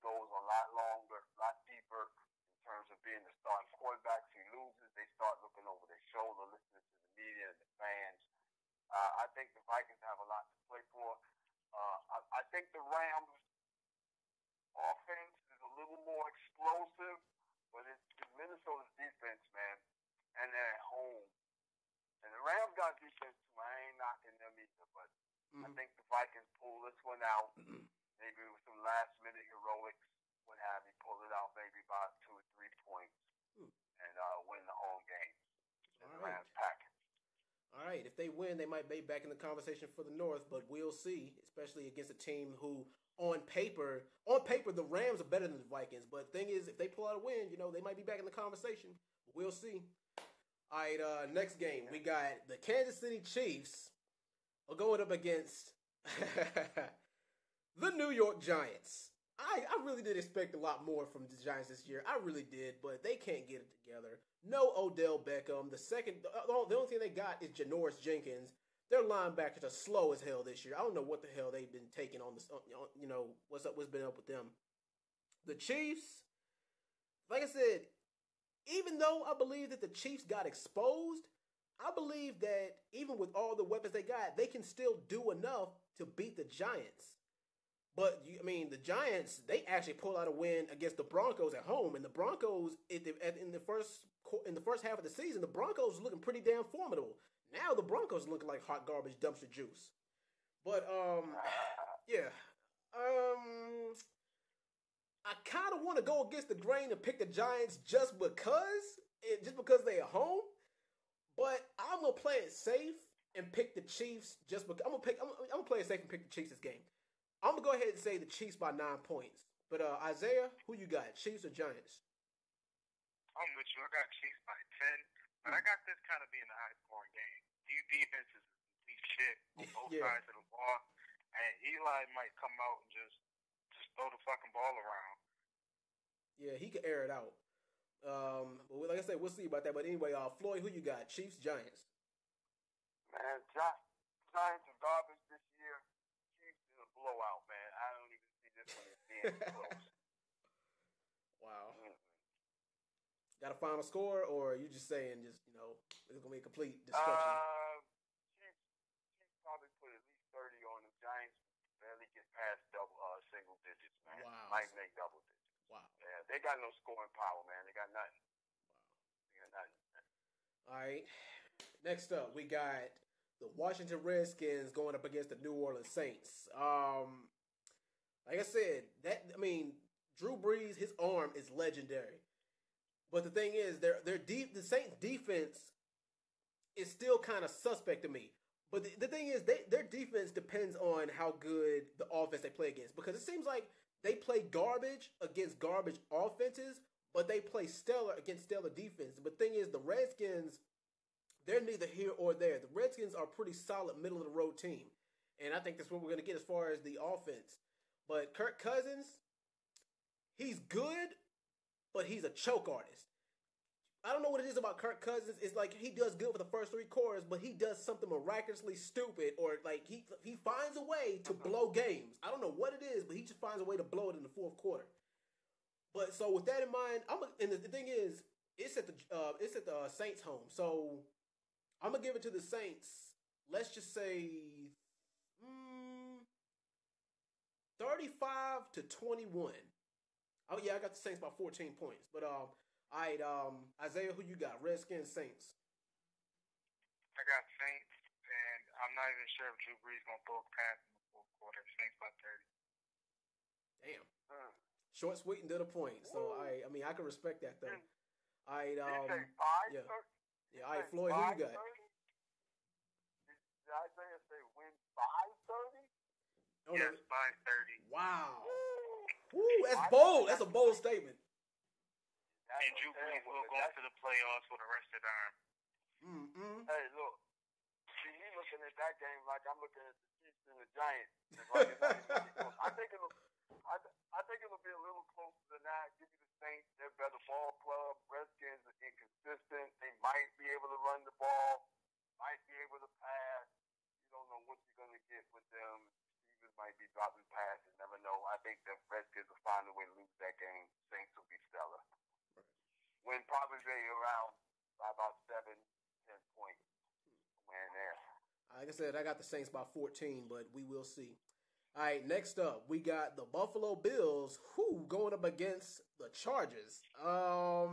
S2: goes a lot longer, a lot deeper in terms of being the starting quarterback. If he loses, they start looking over their shoulder, listening to the media and the fans. I think the Vikings have a lot to play for. I think the Rams' offense is a little more explosive, but it's Minnesota's defense, man, and they're at home. And the Rams got defense too. I ain't knocking them either, but I think the Vikings pull this one out. Maybe with some last-minute heroics, what have you, pull it out maybe about 2 or 3 points and win the home game. And the Rams pack it.
S1: All right, if they win, they might be back in the conversation for the North, but we'll see, especially against a team who, on paper, the Rams are better than the Vikings. But the thing is, if they pull out a win, they might be back in the conversation. We'll see. All right, next game, we got the Kansas City Chiefs are going up against the New York Giants. I really did expect a lot more from the Giants this year. I really did, but they can't get it together. No Odell Beckham. The only thing they got is Janoris Jenkins. Their linebackers are slow as hell this year. I don't know what the hell they've been taking on this. What's been up with them. The Chiefs, like I said, even though I believe that the Chiefs got exposed, I believe that even with all the weapons they got, they can still do enough enough to beat the Giants. But the Giants, they actually pull out a win against the Broncos at home, and the Broncos in the first half of the season, the Broncos looking pretty damn formidable. Now the Broncos looking like hot garbage dumpster juice. But yeah, I kind of want to go against the grain and pick the Giants just because they're at home. But I'm gonna play it safe and pick the Chiefs just because I'm gonna play it safe and pick the Chiefs this game. I'm gonna go ahead and say the Chiefs by 9 points. But Isaiah, who you got? Chiefs or Giants?
S3: I'm with you. I got Chiefs by 10, but I got this kind of being a high-scoring game. These defenses is shit on both sides of the ball, and Eli might come out and just throw the fucking ball around.
S1: Yeah, he could air it out. But like I said, we'll see about that. But anyway, Floyd, who you got? Chiefs, Giants?
S2: Man, Giants are garbage this year. Chiefs is a blowout, man. I don't even see this one as being close.
S1: Wow. Got a final score, or are you just saying it's gonna be a complete destruction?
S2: Chiefs probably put at least 30 on the Giants. Barely get past single digits, man.
S1: Wow.
S2: Might make double digits.
S1: Wow.
S2: Yeah, they got no scoring power, man. They got nothing. Wow. They got nothing.
S1: All right. Next up, we got the Washington Redskins going up against the New Orleans Saints. Like I said, Drew Brees, his arm is legendary. But the thing is, the Saints' defense is still kind of suspect to me. But the thing is, their defense depends on how good the offense they play against. Because it seems like they play garbage against garbage offenses, but they play stellar against stellar defense. But the thing is, the Redskins, they're neither here or there. The Redskins are a pretty solid middle-of-the-road team. And I think that's what we're going to get as far as the offense. But Kirk Cousins, he's good, but he's a choke artist. I don't know what it is about Kirk Cousins. It's like he does good for the first 3 quarters, but he does something miraculously stupid, or like he finds a way to blow games. I don't know what it is, but he just finds a way to blow it in the fourth quarter. But so with that in mind, and the thing is, it's at the Saints' home, so I'm gonna give it to the Saints. Let's just say 35-21. Oh yeah, I got the Saints by 14 points. But all right, Isaiah, who you got? Redskins, Saints.
S3: I got Saints, and I'm not even sure if Drew Brees gonna throw a pass in the fourth quarter. Saints by 30.
S1: Damn. Short, sweet, and to the point. So I can respect that though. All right, yeah. All right, Floyd, who you got?
S2: Did Isaiah say win by 30?
S3: Oh, yes, by 30.
S1: Wow. Woo, that's bold. That's a bold statement.
S3: And Drew Brees will go to the playoffs for the rest of the time.
S2: Mm-hmm. Hey, look. See, you looking at that game like I'm looking at the Chiefs and the Giants. I think it'll be a little closer than that. Give you the Saints. They're a better ball club. Redskins are inconsistent. They might be able to run the ball. Might be able to pass. You don't know what you're going to get with them. Receivers might be dropping passes. Never know. I think the Redskins will find a way to lose that game. Saints will be stellar. Win probably around by about 7-10 points. Win there.
S1: Like I said, I got the Saints by 14, but we will see. All right, next up, we got the Buffalo Bills, going up against the Chargers. I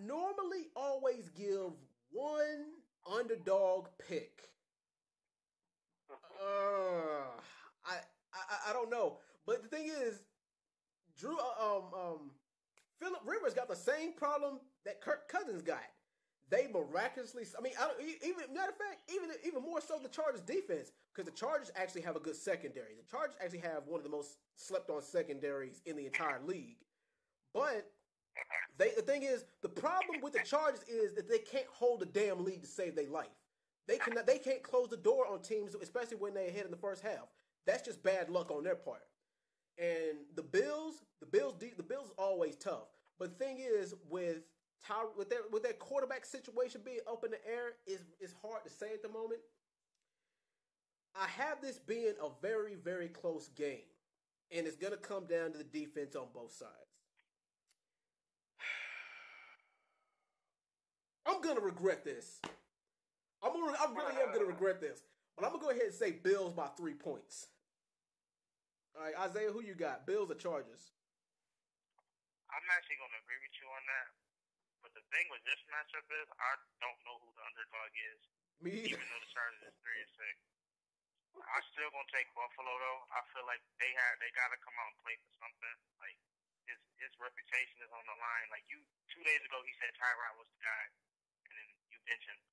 S1: normally always give one underdog pick. I don't know, but the thing is, Phillip Rivers got the same problem that Kirk Cousins got. They miraculously, even more so the Chargers defense, because the Chargers actually have a good secondary. The Chargers actually have one of the most slept on secondaries in the entire league. But the thing is, the problem with the Chargers is that they can't hold a damn lead to save their life. They can't close the door on teams, especially when they're ahead in the first half. That's just bad luck on their part. And the Bills is always tough. But the thing is, with their quarterback situation being up in the air, is hard to say at the moment. I have this being a very, very close game. And it's going to come down to the defense on both sides. I'm going to regret this. I really am gonna regret this, but I'm gonna go ahead and say Bills by 3 points. All right, Isaiah, who you got? Bills or Chargers?
S3: I'm actually going to agree with you on that. But the thing with this matchup is I don't know who the underdog is.
S1: Me either.
S3: Even though the Chargers is 3-6. I'm still going to take Buffalo, though. I feel like they got to come out and play for something. Like, his reputation is on the line. Like, 2 days ago, he said Tyrod was the guy. And then you mentioned.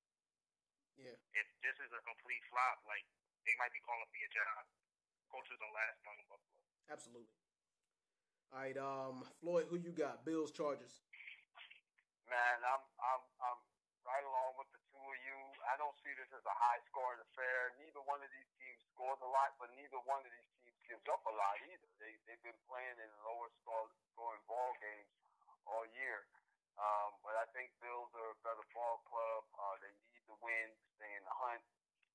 S1: Yeah.
S3: If this is a complete flop, like, they might be calling for your job. Coaches don't last long in Buffalo.
S1: Absolutely. All right, Floyd, who you got? Bills, Chargers.
S2: Man, I'm right along with the two of you. I don't see this as a high-scoring affair. Neither one of these teams scores a lot, but neither one of these teams gives up a lot either. They've been playing in lower scoring ball games all year. But I think Bills are a better ball club. They need the win, stay in the hunt.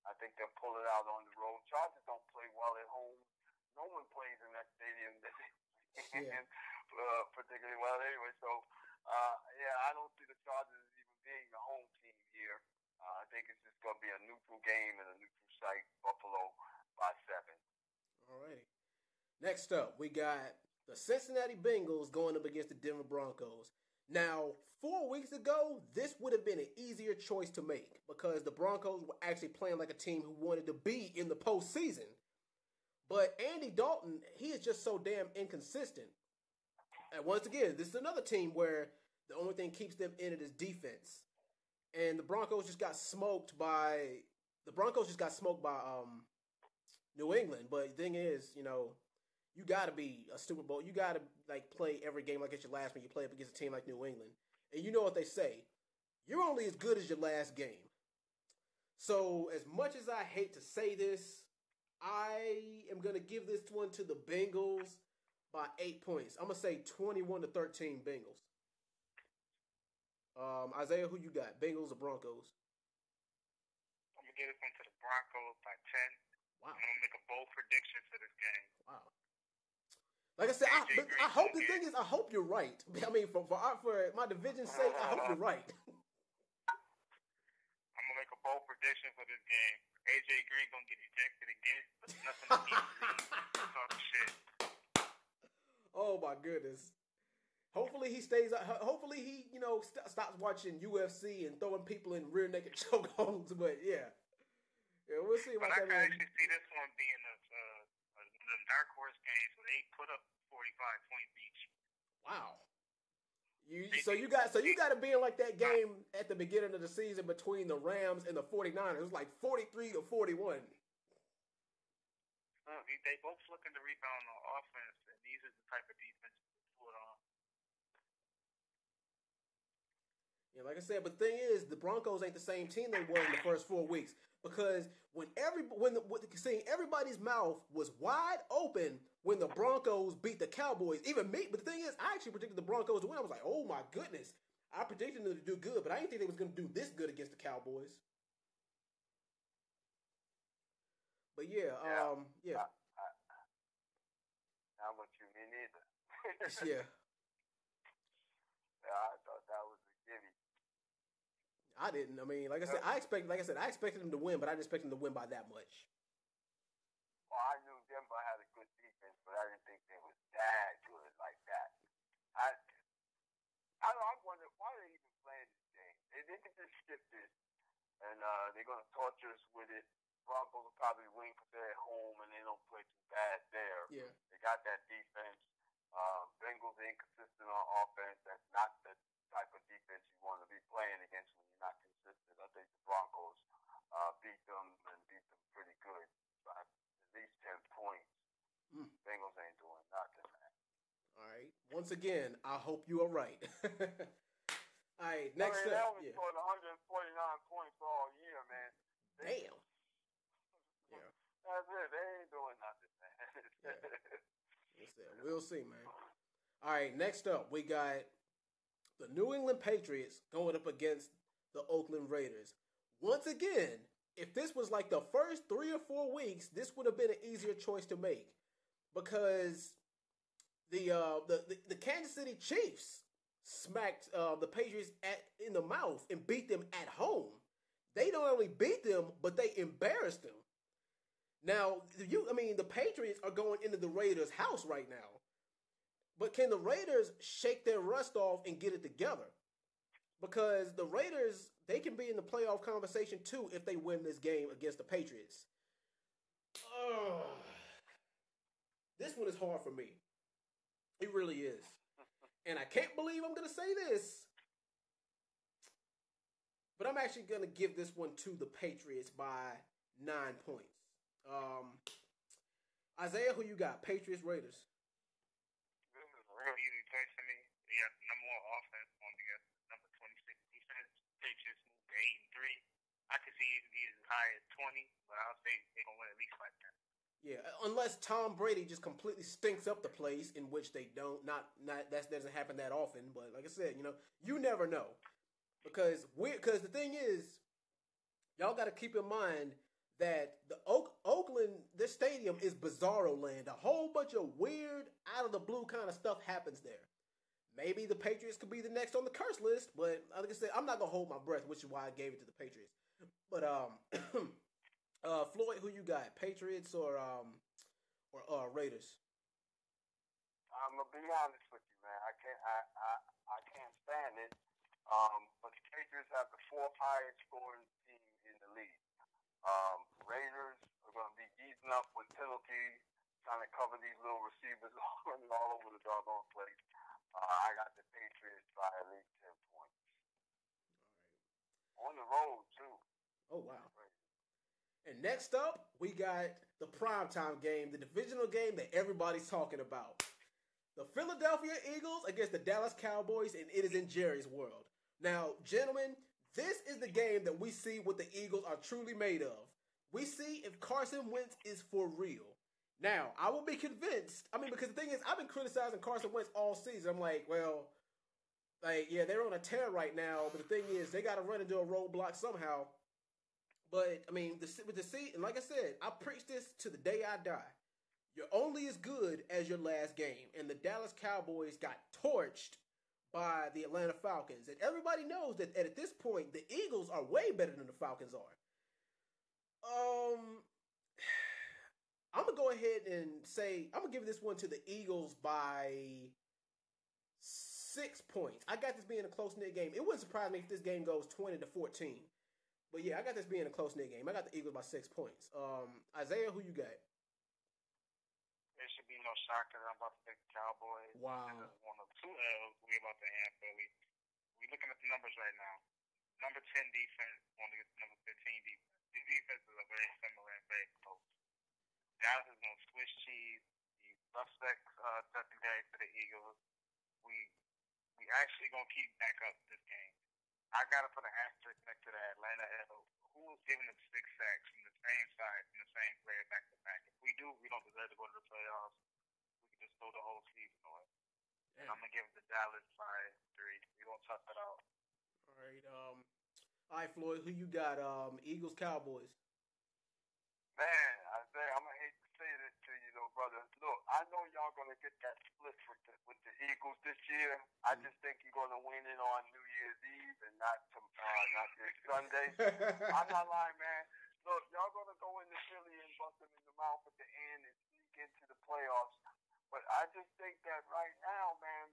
S2: I think they'll pull it out on the road. Chargers don't play well at home. No one plays in that stadium particularly well anyway. So, I don't see the Chargers even being the home team here. I think it's just going to be a neutral game and a neutral site, Buffalo by 7.
S1: All righty. Next up, we got the Cincinnati Bengals going up against the Denver Broncos. Now, 4 weeks ago, this would have been an easier choice to make because the Broncos were actually playing like a team who wanted to be in the postseason. But Andy Dalton, he is just so damn inconsistent. And once again, this is another team where the only thing keeps them in it is defense. And the Broncos just got smoked by New England. But the thing is, you got to be a Super Bowl. You got to play every game like it's your last when you play up against a team like New England. And you know what they say, you're only as good as your last game. So as much as I hate to say this, I am going to give this one to the Bengals by 8 points. I'm going to say 21-13 Bengals. Isaiah, who you got? Bengals or Broncos?
S3: I'm going to give this one to the Broncos by 10.
S1: Wow.
S3: I'm going to make a bold prediction for this game.
S1: Wow. Like I said, I hope the thing is, I hope you're right. I mean, for my division's sake, I hope you're right.
S3: I'm going to make a bold prediction for this game. AJ Green going to get ejected again, but nothing to keep Green. Talk shit.
S1: Oh, my goodness. Hopefully he stays. Hopefully he, stops watching UFC and throwing people in rear naked chokeholds. But yeah, we'll see.
S3: But I can actually see this one being the dark horse games where they put up 45 points each.
S1: Wow. You got to be in like that game at the beginning of the season between the Rams and the 49ers. It was like 43-41.
S3: They both looking to rebound on offense, and these are the type of defense they put on.
S1: Yeah, like I said, but the thing is, the Broncos ain't the same team they were in the first 4 weeks because seeing everybody's mouth was wide open when the Broncos beat the Cowboys. Even me, but the thing is, I actually predicted the Broncos to win. I was like, oh my goodness, I predicted them to do good, but I didn't think they was going to do this good against the Cowboys. But yeah.
S2: Not what you mean either.
S1: Yeah.
S2: Yeah, I thought that was a gimme.
S1: I didn't. I mean, I expected them to win, but I didn't expect them to win by that much.
S2: Well, I knew Denver had a good defense, but I didn't think they was that good like that. I wonder why they even playing this game. They can just skip this, and they're gonna torture us with it. Broncos will probably win because they're at home and they don't play too bad there.
S1: Yeah. They
S2: got that defense. Bengals are inconsistent on offense. That's not the type of defense you want to be playing against when you're not consistent. I think the Broncos beat them pretty good by at least 10 points. Bengals ain't doing nothing, man.
S1: All right. Once again, I hope you are right. All right. Next
S2: They
S1: up.
S2: only scored 149 points all year, man.
S1: Damn. Yeah.
S2: That's it. They ain't doing nothing, man.
S1: We'll see, man. All right, next up, we got the New England Patriots going up against the Oakland Raiders. Once again, if this was like the first 3 or 4 weeks, this would have been an easier choice to make because the Kansas City Chiefs smacked the Patriots in the mouth and beat them at home. they don't only beat them, but they embarrassed them. Now, the Patriots are going into the Raiders' house right now. But can the Raiders shake their rust off and get it together? Because the Raiders, they can be in the playoff conversation too if they win this game against the Patriots. This one is hard for me. It really is. And I can't believe I'm going to say this. But I'm actually going to give this one to the Patriots by 9 points. Isaiah, who you got? Patriots, Raiders.
S3: This is a real easy choice for me. They got the number 1 offense on the number 26 defense. Patriots moved to 8-3. I could see it be as high as 20, but I'll say they're going to win at least like that.
S1: Yeah, unless Tom Brady just completely stinks up the place, in which they don't. That doesn't happen that often. But like I said, you never know. Because the thing is, y'all got to keep in mind that the Oakland, this stadium is bizarro land. A whole bunch of weird, out of the blue kind of stuff happens there. Maybe the Patriots could be the next on the curse list, but like I said, I'm not gonna hold my breath, which is why I gave it to the Patriots. But Floyd, who you got? Patriots or Raiders?
S2: I'm gonna be honest with you, man. I can't stand it. But the Patriots have the 4th highest scoring team in the league. Raiders are gonna be eating up with penalties, trying to cover these little receivers running all over the doggone place. I got the Patriots by at least 10 points. All right. On the road too.
S1: Oh wow. And next up, we got the primetime game, the divisional game that everybody's talking about. The Philadelphia Eagles against the Dallas Cowboys, and it is in Jerry's world. Now, gentlemen, this is the game that we see what the Eagles are truly made of. We see if Carson Wentz is for real. Now, I will be convinced. Because the thing is, I've been criticizing Carson Wentz all season. I'm like, yeah, they're on a tear right now. But the thing is, they got to run into a roadblock somehow. But, and like I said, I preach this to the day I die. You're only as good as your last game. And the Dallas Cowboys got torched by the Atlanta Falcons. And everybody knows that at this point, the Eagles are way better than the Falcons are. I'm going to go ahead and say, I'm going to give this one to the Eagles by 6 points. I got this being a close-knit game. It wouldn't surprise me if this game goes 20-14. But yeah, I got this being a close-knit game. I got the Eagles by 6 points. Isaiah, who you got?
S3: There should be no shock that I'm about to pick the Cowboys.
S1: Wow.
S3: One of 2 L's we about to hand Philly. We're looking at the numbers right now. Number 10 defense, only number 15 defense. These defenses are very similar and very close. Dallas is going to switch cheese. The suspect secondary for the Eagles. We actually going to keep back up this game. I got to put an asterisk next to that Atlanta L. Who was giving them 6 sacks from the same side, from the same player back to back? If we do, we don't deserve to go to the playoffs. We can just throw the whole season away. And I'm going to give it to Dallas by 3. We're going to tough it out.
S1: All right, Floyd, who you got? Eagles, Cowboys.
S2: Man, Isaiah, I'm going to hate to say this to you, though, brother. Look, I know y'all going to get that split with the Eagles this year. I just think you're going to win it on New Year's Eve and not this Sunday. I'm not lying, man. Look, y'all going to go into Philly and bust them in the mouth at the end and sneak into the playoffs. But I just think that right now, man,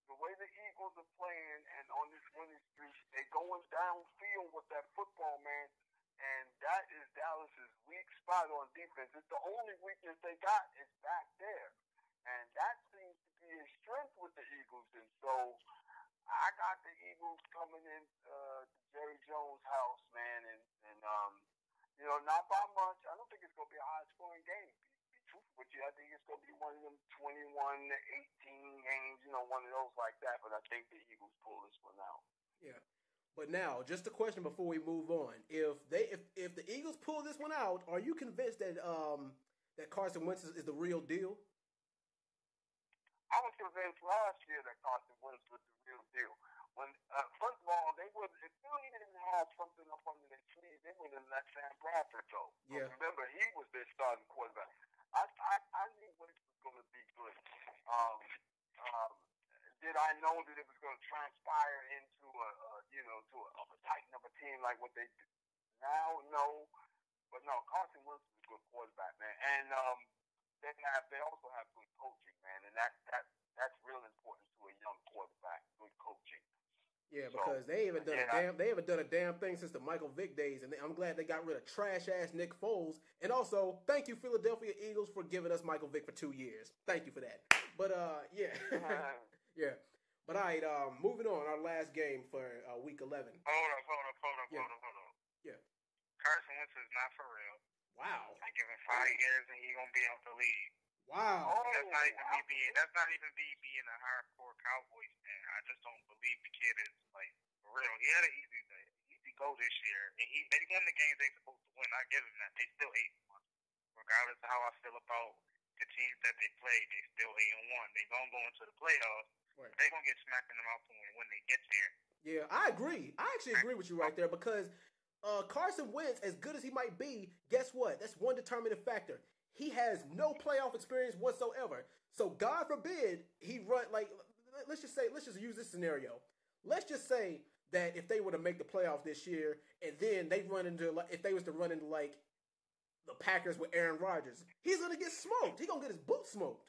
S2: the way the Eagles are playing and on this winning streak, they're going downfield with that football, man. And that is Dallas's weak spot on defense. It's the only weakness they got is back there. And that seems to be a strength with the Eagles. And so I got the Eagles coming in to Jerry Jones' house, man. And not by much. I don't think it's going to be a high-scoring game. Be truthful with you. I think it's going to be one of them 21-18 games, one of those like that. But I think the Eagles pull this one out.
S1: Yeah. But now, just a question before we move on: if the Eagles pull this one out, are you convinced that Carson Wentz is the real deal?
S2: I was convinced last year that Carson Wentz was the real deal. When first of all, if Philly didn't have something up under their sleeve, they would have let Sam Bradford go.
S1: Yeah.
S2: Remember, he was their starting quarterback. I knew Wentz was going to be good. Did I know that it was going to transpire into a tight number team like what they now, no. But no, Carson Wentz is a good quarterback, man. And they also have good coaching, man. And that's real important to a young quarterback, good coaching.
S1: Yeah, because they haven't done a damn thing since the Michael Vick days, and I'm glad they got rid of trash ass Nick Foles. And also, thank you Philadelphia Eagles for giving us Michael Vick for 2 years. Thank you for that. But yeah, yeah. But all right, moving on. Our last game for week 11.
S3: Hold up.
S1: Yeah.
S3: Carson Wentz is not for real.
S1: Wow.
S3: I give him 5 years and he's gonna be out the league.
S1: Wow.
S3: That's not even me being a hardcore Cowboys fan. I just don't believe the kid is like for real. He had an easy go this year, and they won the games they supposed to win. I give him that. They still 8-1, regardless of how I feel about the teams that they played. They still 8-1. They gonna go into the playoffs. Right. They gonna get smacked in the mouth when they get there.
S1: Yeah, I agree. I actually agree with you right there because Carson Wentz, as good as he might be, guess what? That's one determining factor. He has no playoff experience whatsoever. So God forbid he run like let's just use this scenario. Let's just say that if they were to make the playoffs this year and then they run into if they was to run into like the Packers with Aaron Rodgers, he's gonna get smoked. He's gonna get his boot smoked.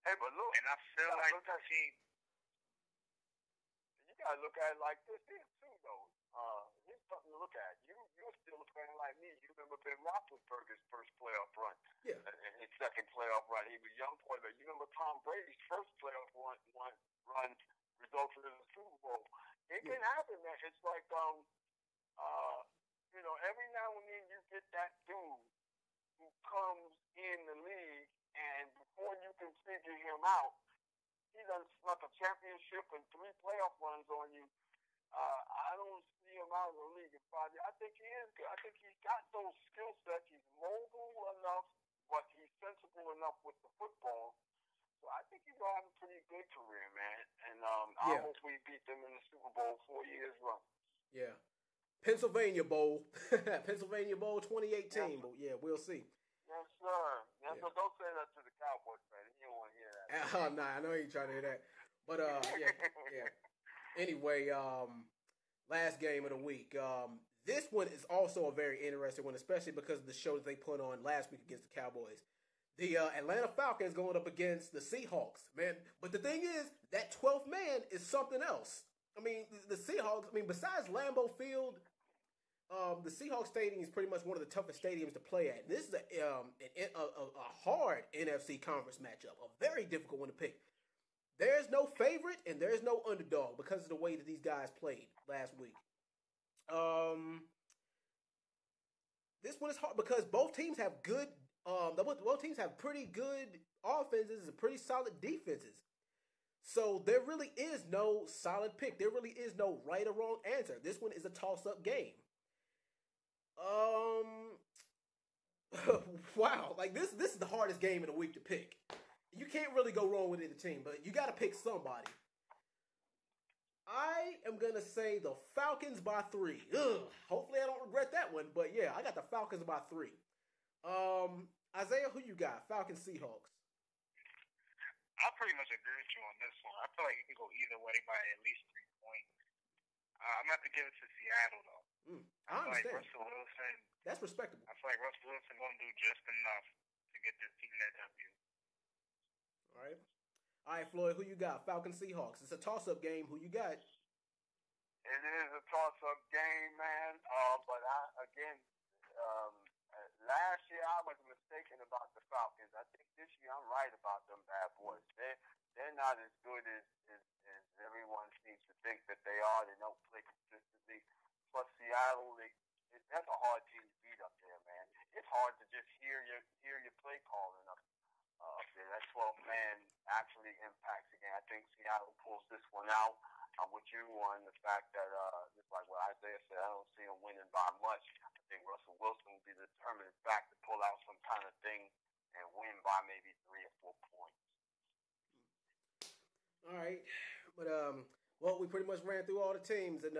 S2: Hey, but look,
S3: and I feel like the team.
S2: You gotta look at it like this too, though. Here's something to look at. You're still a fan like me. You remember Ben Roethlisberger's first playoff run, and his second playoff run. He was a young quarterback. You remember Tom Brady's first playoff run resulted in the Super Bowl. It can happen, man. It's like every now and then you get that dude who comes in the league, and before you can figure him out, he done snuck a championship and 3 playoff runs on you. I don't see him out of the league in 5 years. I think he is good. I think he's got those skill sets. He's mobile enough, but he's sensible enough with the football. So I think he's going to have a pretty good career, man. And I hope we beat them in the Super Bowl 4 years run.
S1: Yeah. Pennsylvania Bowl. Pennsylvania Bowl 2018. Yes. But yeah, we'll see.
S2: Yes, sir. Yes, yeah. So don't say that to the Cowboys fan. He don't want to hear that.
S1: Oh, nah, I know he ain't trying to hear that. But yeah. Anyway, last game of the week. This one is also a very interesting one, especially because of the show that they put on last week against the Cowboys. The Atlanta Falcons going up against the Seahawks, man. But the thing is, that 12th man is something else. I mean, the Seahawks, besides Lambeau Field, the Seahawks Stadium is pretty much one of the toughest stadiums to play at. This is a hard NFC conference matchup, a very difficult one to pick. There's no favorite and there's no underdog because of the way that these guys played last week. This one is hard because both teams have good. Both teams have pretty good offenses and pretty solid defenses. So there really is no solid pick. There really is no right or wrong answer. This one is a toss-up game. Wow, like this is the hardest game of the week to pick. You can't really go wrong with either team, but you got to pick somebody. I am going to say the Falcons by 3. Ugh, hopefully I don't regret that one, but yeah, I got the Falcons by 3. Isaiah, who you got? Falcons, Seahawks.
S3: I pretty much agree with you on this one. I feel like it can go either way by at least 3 points. I'm going to have to give it to Seattle, though.
S1: I understand.
S3: Like Russell Wilson.
S1: That's respectable.
S3: I feel like Russell Wilson going to do just enough to get this team that W.
S1: All right, Floyd, who you got? Falcons, Seahawks. It's a toss-up game. Who you got?
S2: It is a toss-up game, man. But last year I was mistaken about the Falcons. I think this year I'm right about them bad boys. They're not as good as everyone seems to think that they are. They don't play consistently. Plus Seattle, that's a hard team to beat up there, man. It's hard to just hear your play calling up there. That 12th man actually impacts the game. I think Seattle pulls this one out. I'm with you on the fact that, just like what Isaiah said, I don't see him winning by much. I think Russell Wilson will be the determining factor to pull out some kind of thing and win by maybe 3 or 4 points.
S1: All right. But, well, we pretty much ran through all the teams. And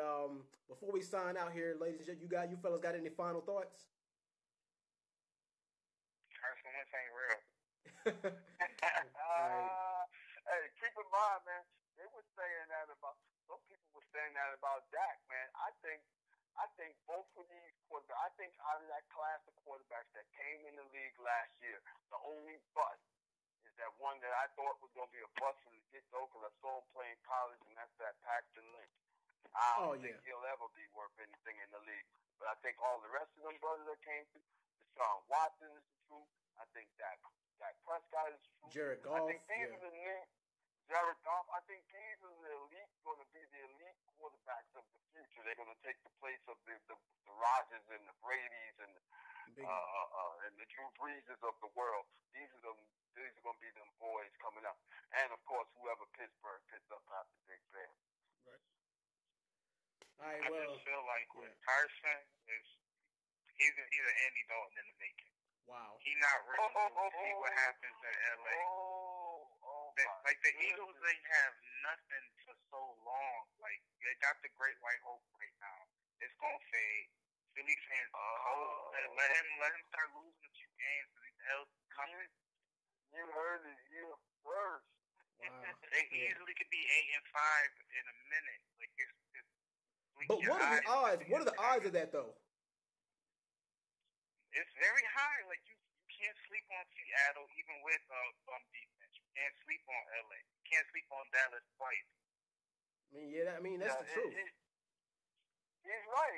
S1: before we sign out here, ladies and gentlemen, you fellas got any final thoughts?
S3: Carson Wentz ain't real.
S2: Hey, keep in mind, man, they were saying that about some people were saying that about Dak, man. I think I think both of these quarterbacks, I think out of that class of quarterbacks that came in the league last year, the only bust is that one that I thought was going to be a bust from the get-go because I saw him play in college, and that's that Paxton Lynch. I don't think he'll ever be worth anything in the league. But I think all the rest of them brothers that came through, Deshaun Watson is the truth. I think that Prescott is the truth.
S1: Jared Goff.
S2: I think these are the new Jared Goff. I think these are the elite, going to be the elite quarterbacks of the future. They're going to take the place of the Rodgers and the Bradys and the Drew Breeses of the world. These are going to be them boys coming up. And of course, whoever Pittsburgh picks up after Big Ben.
S1: Right. All right. Well,
S3: I just feel like with Carson he's an Andy Dalton in the making.
S1: Wow.
S3: He's not ready to see what happens in LA. Like the Eagles, they have nothing for so long. Like they got the Great White Hope right now. It's gonna fade. Philly fans cold. Let him start losing a few games because he's held coming.
S2: You heard it here first.
S1: Wow.
S3: They easily could be 8-5 in a minute. Like it's
S1: but what are the odds? What are the odds of that though?
S3: It's very high. Like you can't sleep on Seattle even with bum defense. You can't sleep on LA. You can't sleep on Dallas twice.
S2: That's
S1: the truth.
S2: He's right.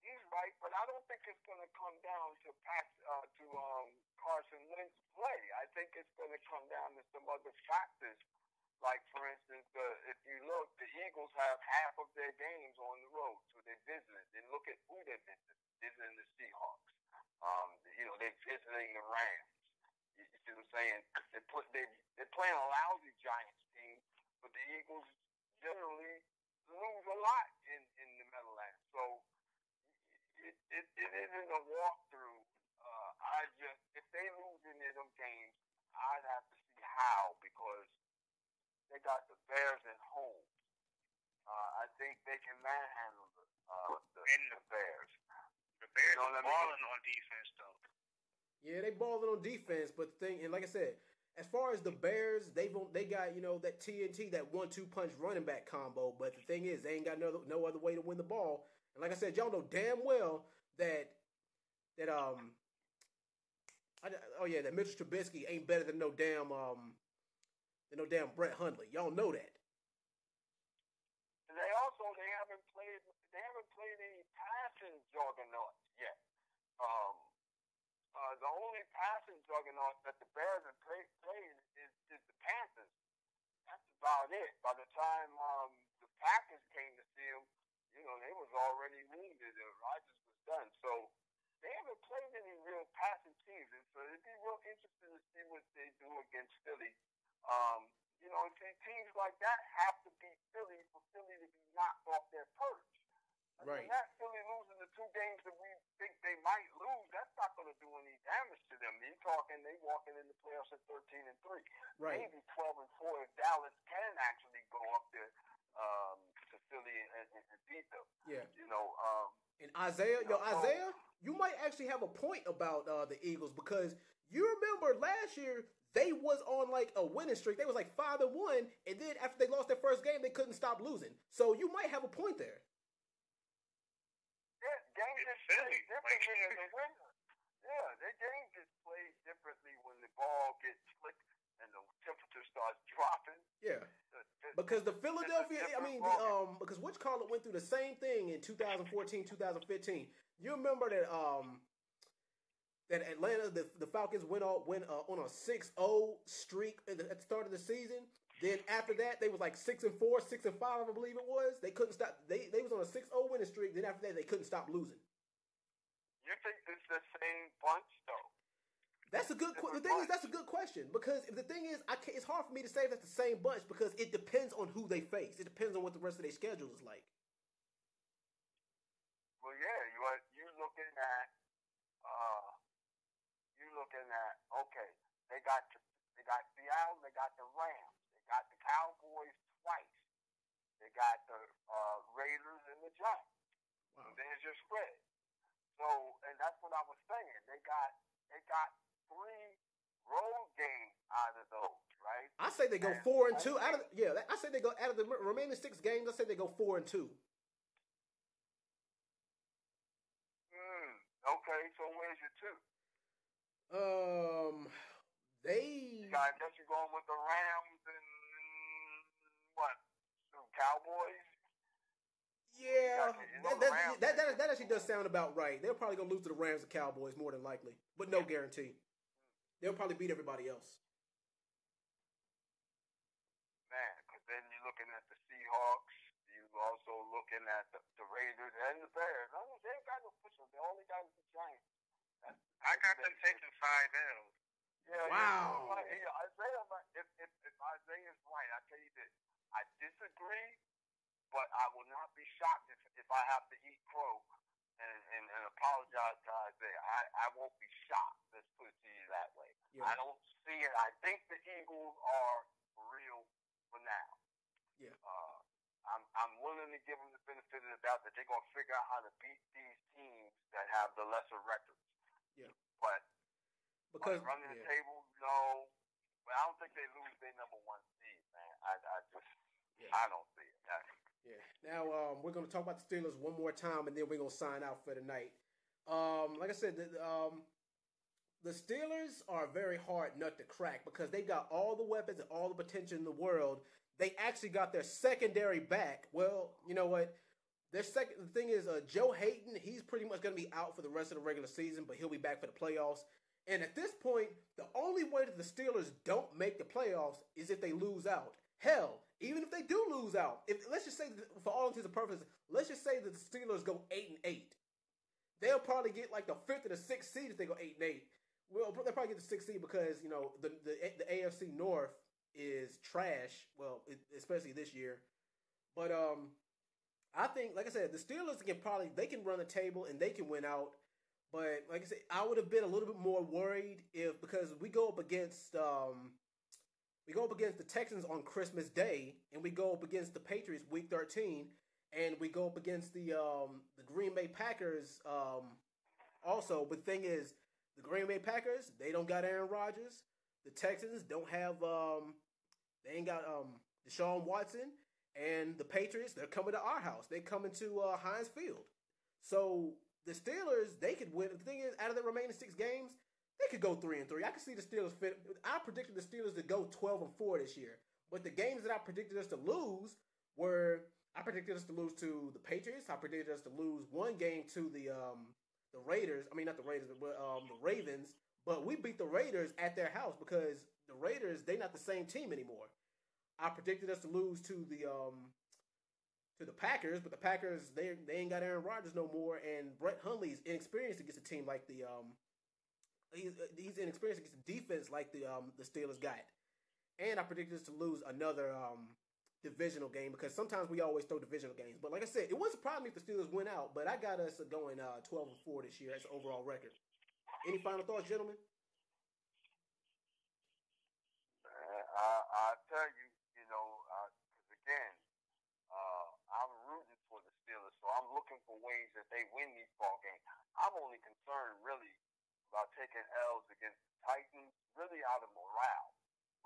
S2: He's right, but I don't think it's going to come down to Carson Wentz's play. I think it's going to come down to some other factors. Like, for instance, if you look, the Eagles have half of their games on the road, so they visited. And look at who they're visiting the Seahawks. They're visiting the Rams. You see what I'm saying? They're playing a lousy Giants team, but the Eagles generally lose a lot in the Meadowlands. So it isn't a walkthrough. If they lose any of them games, I'd have to see how, because they got the Bears at home. I think they can manhandle the Bears.
S3: The Bears are balling on defense, though.
S1: Yeah, they balling on defense, but like I said, as far as the Bears, they got that TNT, that 1-2 punch running back combo. But the thing is, they ain't got no other way to win the ball. And like I said, y'all know damn well that Mitchell Trubisky ain't better than no damn Brett Hundley. Y'all know that.
S2: They haven't played any passing juggernauts yet. The only passing juggernaut that the Bears have played is the Panthers. That's about it. By the time the Packers came to see them, they was already wounded. Rodgers was done. So they haven't played any real passing teams. And so it'd be real interesting to see what they do against Philly. Teams like that have to beat Philly for Philly to be knocked off their perch.
S1: Right.
S2: Not Philly losing the 2 games that we think they might lose. That's not going to do any damage to them. You're talking they walking in the playoffs at 13-3.
S1: Right.
S2: Maybe 12-4 if Dallas can actually go up there to Philly and beat them.
S1: Yeah.
S2: And
S1: Isaiah, Isaiah, you might actually have a point about the Eagles, because you remember last year they was on like a winning streak. They was like 5-1, and then after they lost their first game, they couldn't stop losing. So you might have a point there.
S2: Yeah, games get played differently as a winner. Yeah, their game gets played differently when the ball gets flicked and the temperature starts dropping.
S1: Yeah. Because the Philadelphia, because Witch Call It went through the same thing in 2014, 2015. You remember that that Atlanta, the Falcons went on a 6-0 streak at the start of the season. Then after that, they was like 6-4, 6-5, I believe it was. They couldn't stop. They was on a 6-0 winning streak. Then after that, they couldn't stop losing.
S2: You think it's the same bunch, though?
S1: That's a good. The thing is, that's a good question, because the thing is, it's hard for me to say that's the same bunch, because it depends on who they face. It depends on what the rest of their schedule is like.
S2: Well, yeah, you're looking at okay. They got Seattle. They got the Rams. They got the Cowboys twice. They got the Raiders and the Giants. Wow. So there's your spread. So, and that's what I was saying. They got 3 road games out of those, right?
S1: I say they go 4-2 out of I say they go out of the remaining 6 games. I say they go 4-2.
S2: Okay, so where's your two?
S1: They.
S2: I guess you're going with the Rams and what? The Cowboys?
S1: Yeah, that actually does sound about right. They're probably gonna lose to the Rams and Cowboys more than likely, but no guarantee. They'll probably beat everybody else.
S2: Man, because then you're looking at the Seahawks. You're also looking at the Raiders and the Bears. I mean, they've got to push them. They only got the Giants.
S3: I got them taking 5 L's.
S2: Yeah,
S1: wow.
S2: Isaiah, if Isaiah's right, I tell you this. I disagree, but I will not be shocked if I have to eat crow and apologize to Isaiah. I won't be shocked. Let's put it to you that way. Yeah. I don't see it. I think the Eagles are real for now.
S1: Yeah.
S2: I'm willing to give them the benefit of the doubt that they're going to figure out how to beat these teams that have the lesser records.
S1: Yeah.
S2: But
S1: because
S2: running the table, no. But I don't think they lose their number one seed, man. I don't see it.
S1: Yeah. Now we're going to talk about the Steelers one more time, and then we're going to sign out for the night. Like I said, the Steelers are a very hard nut to crack because they got all the weapons and all the potential in the world. They actually got their secondary back. Well, you know what? The thing is, Joe Hayden, he's pretty much going to be out for the rest of the regular season, but he'll be back for the playoffs. And at this point, the only way that the Steelers don't make the playoffs is if they lose out. Hell, even if they do lose out, let's just say, for all intents and purposes, let's just say that the Steelers go 8-8. They'll probably get like the 5th or the 6th seed if they go 8-8. Well, they'll probably get the 6th seed because, you know, the AFC North is trash. Well, especially this year. But I think, like I said, the Steelers they can run the table and they can win out. But like I said, I would have been a little bit more worried because we go up against the Texans on Christmas Day, and we go up against the Patriots Week 13, and we go up against the Green Bay Packers also. But the thing is, the Green Bay Packers, they don't got Aaron Rodgers. The Texans don't have they ain't got Deshaun Watson, and the Patriots, they're coming to our house. They coming to Heinz Field. So the Steelers, they could win. The thing is, out of the remaining 6 games, they could go 3-3. I could see the Steelers fit. I predicted the Steelers to go 12-4 this year. But the games that I predicted us to lose were, I predicted us to lose to the Patriots. I predicted us to lose one game to the Raiders. I mean, not the Raiders, but the Ravens. But we beat the Raiders at their house because the Raiders, they're not the same team anymore. I predicted us to lose to the Packers, but the Packers, they ain't got Aaron Rodgers no more, and Brett Hundley's inexperienced against a team like the he's inexperienced against a defense like the Steelers got. And I predicted us to lose another divisional game because sometimes we always throw divisional games. But like I said, it wouldn't surprise me if the Steelers went out, but I got us going 12-4 this year as an overall record. Any final thoughts, gentlemen?
S2: I tell you, because again, I'm rooting for the Steelers, so I'm looking for ways that they win these ball games. I'm only concerned, really, about taking L's against the Titans, really out of morale.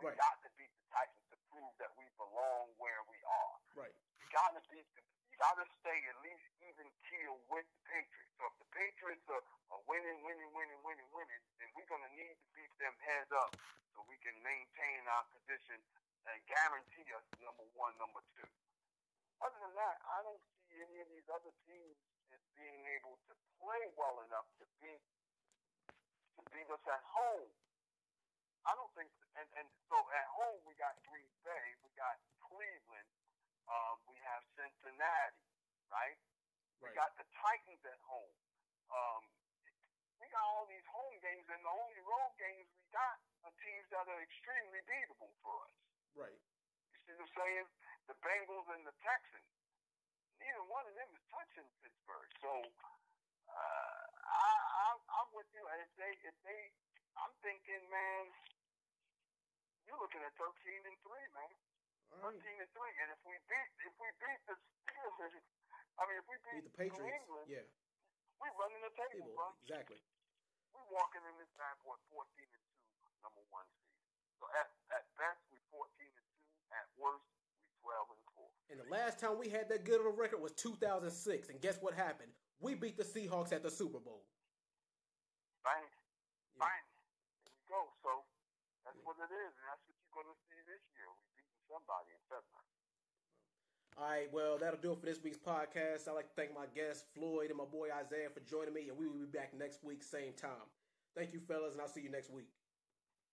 S2: We got to beat the Titans to prove that we belong where we are.
S1: Right.
S2: You got to stay at least even keel with the Patriots. So if the Patriots are winning, then we're going to need to beat them heads up so we can maintain our position and guarantee us number 1, number 2. Other than that, I don't see any of these other teams as being able to play well enough to beat us at home. I don't think, and so at home we got Green Bay, we got Cleveland, we have Cincinnati, right? We got the Titans at home. We got all these home games, and the only road games we got are teams that are extremely beatable for us.
S1: Right.
S2: You see what I'm saying? The Bengals and the Texans. Neither one of them is touching Pittsburgh. So I'm with you. And if they, I'm thinking, man, you're looking at 13-3, man. Right. 13-3, and if we beat the Steelers, if we beat
S1: the Patriots,
S2: England,
S1: yeah,
S2: we running the table, bro.
S1: Exactly.
S2: We walking in this bad boy 14-2, number 1 seed. So at best we 14-2, at worst we 12-4.
S1: And the last time we had that good of a record was 2006, and guess what happened? We beat the Seahawks at the Super Bowl.
S2: Bang.
S1: Yeah.
S2: Bang. There you go. So that's what it is, and that's what you're going to see this year. We're beating somebody in February.
S1: All right, well, that'll do it for this week's podcast. I'd like to thank my guest, Floyd, and my boy Isaiah for joining me, and we will be back next week, same time. Thank you, fellas, and I'll see you next week.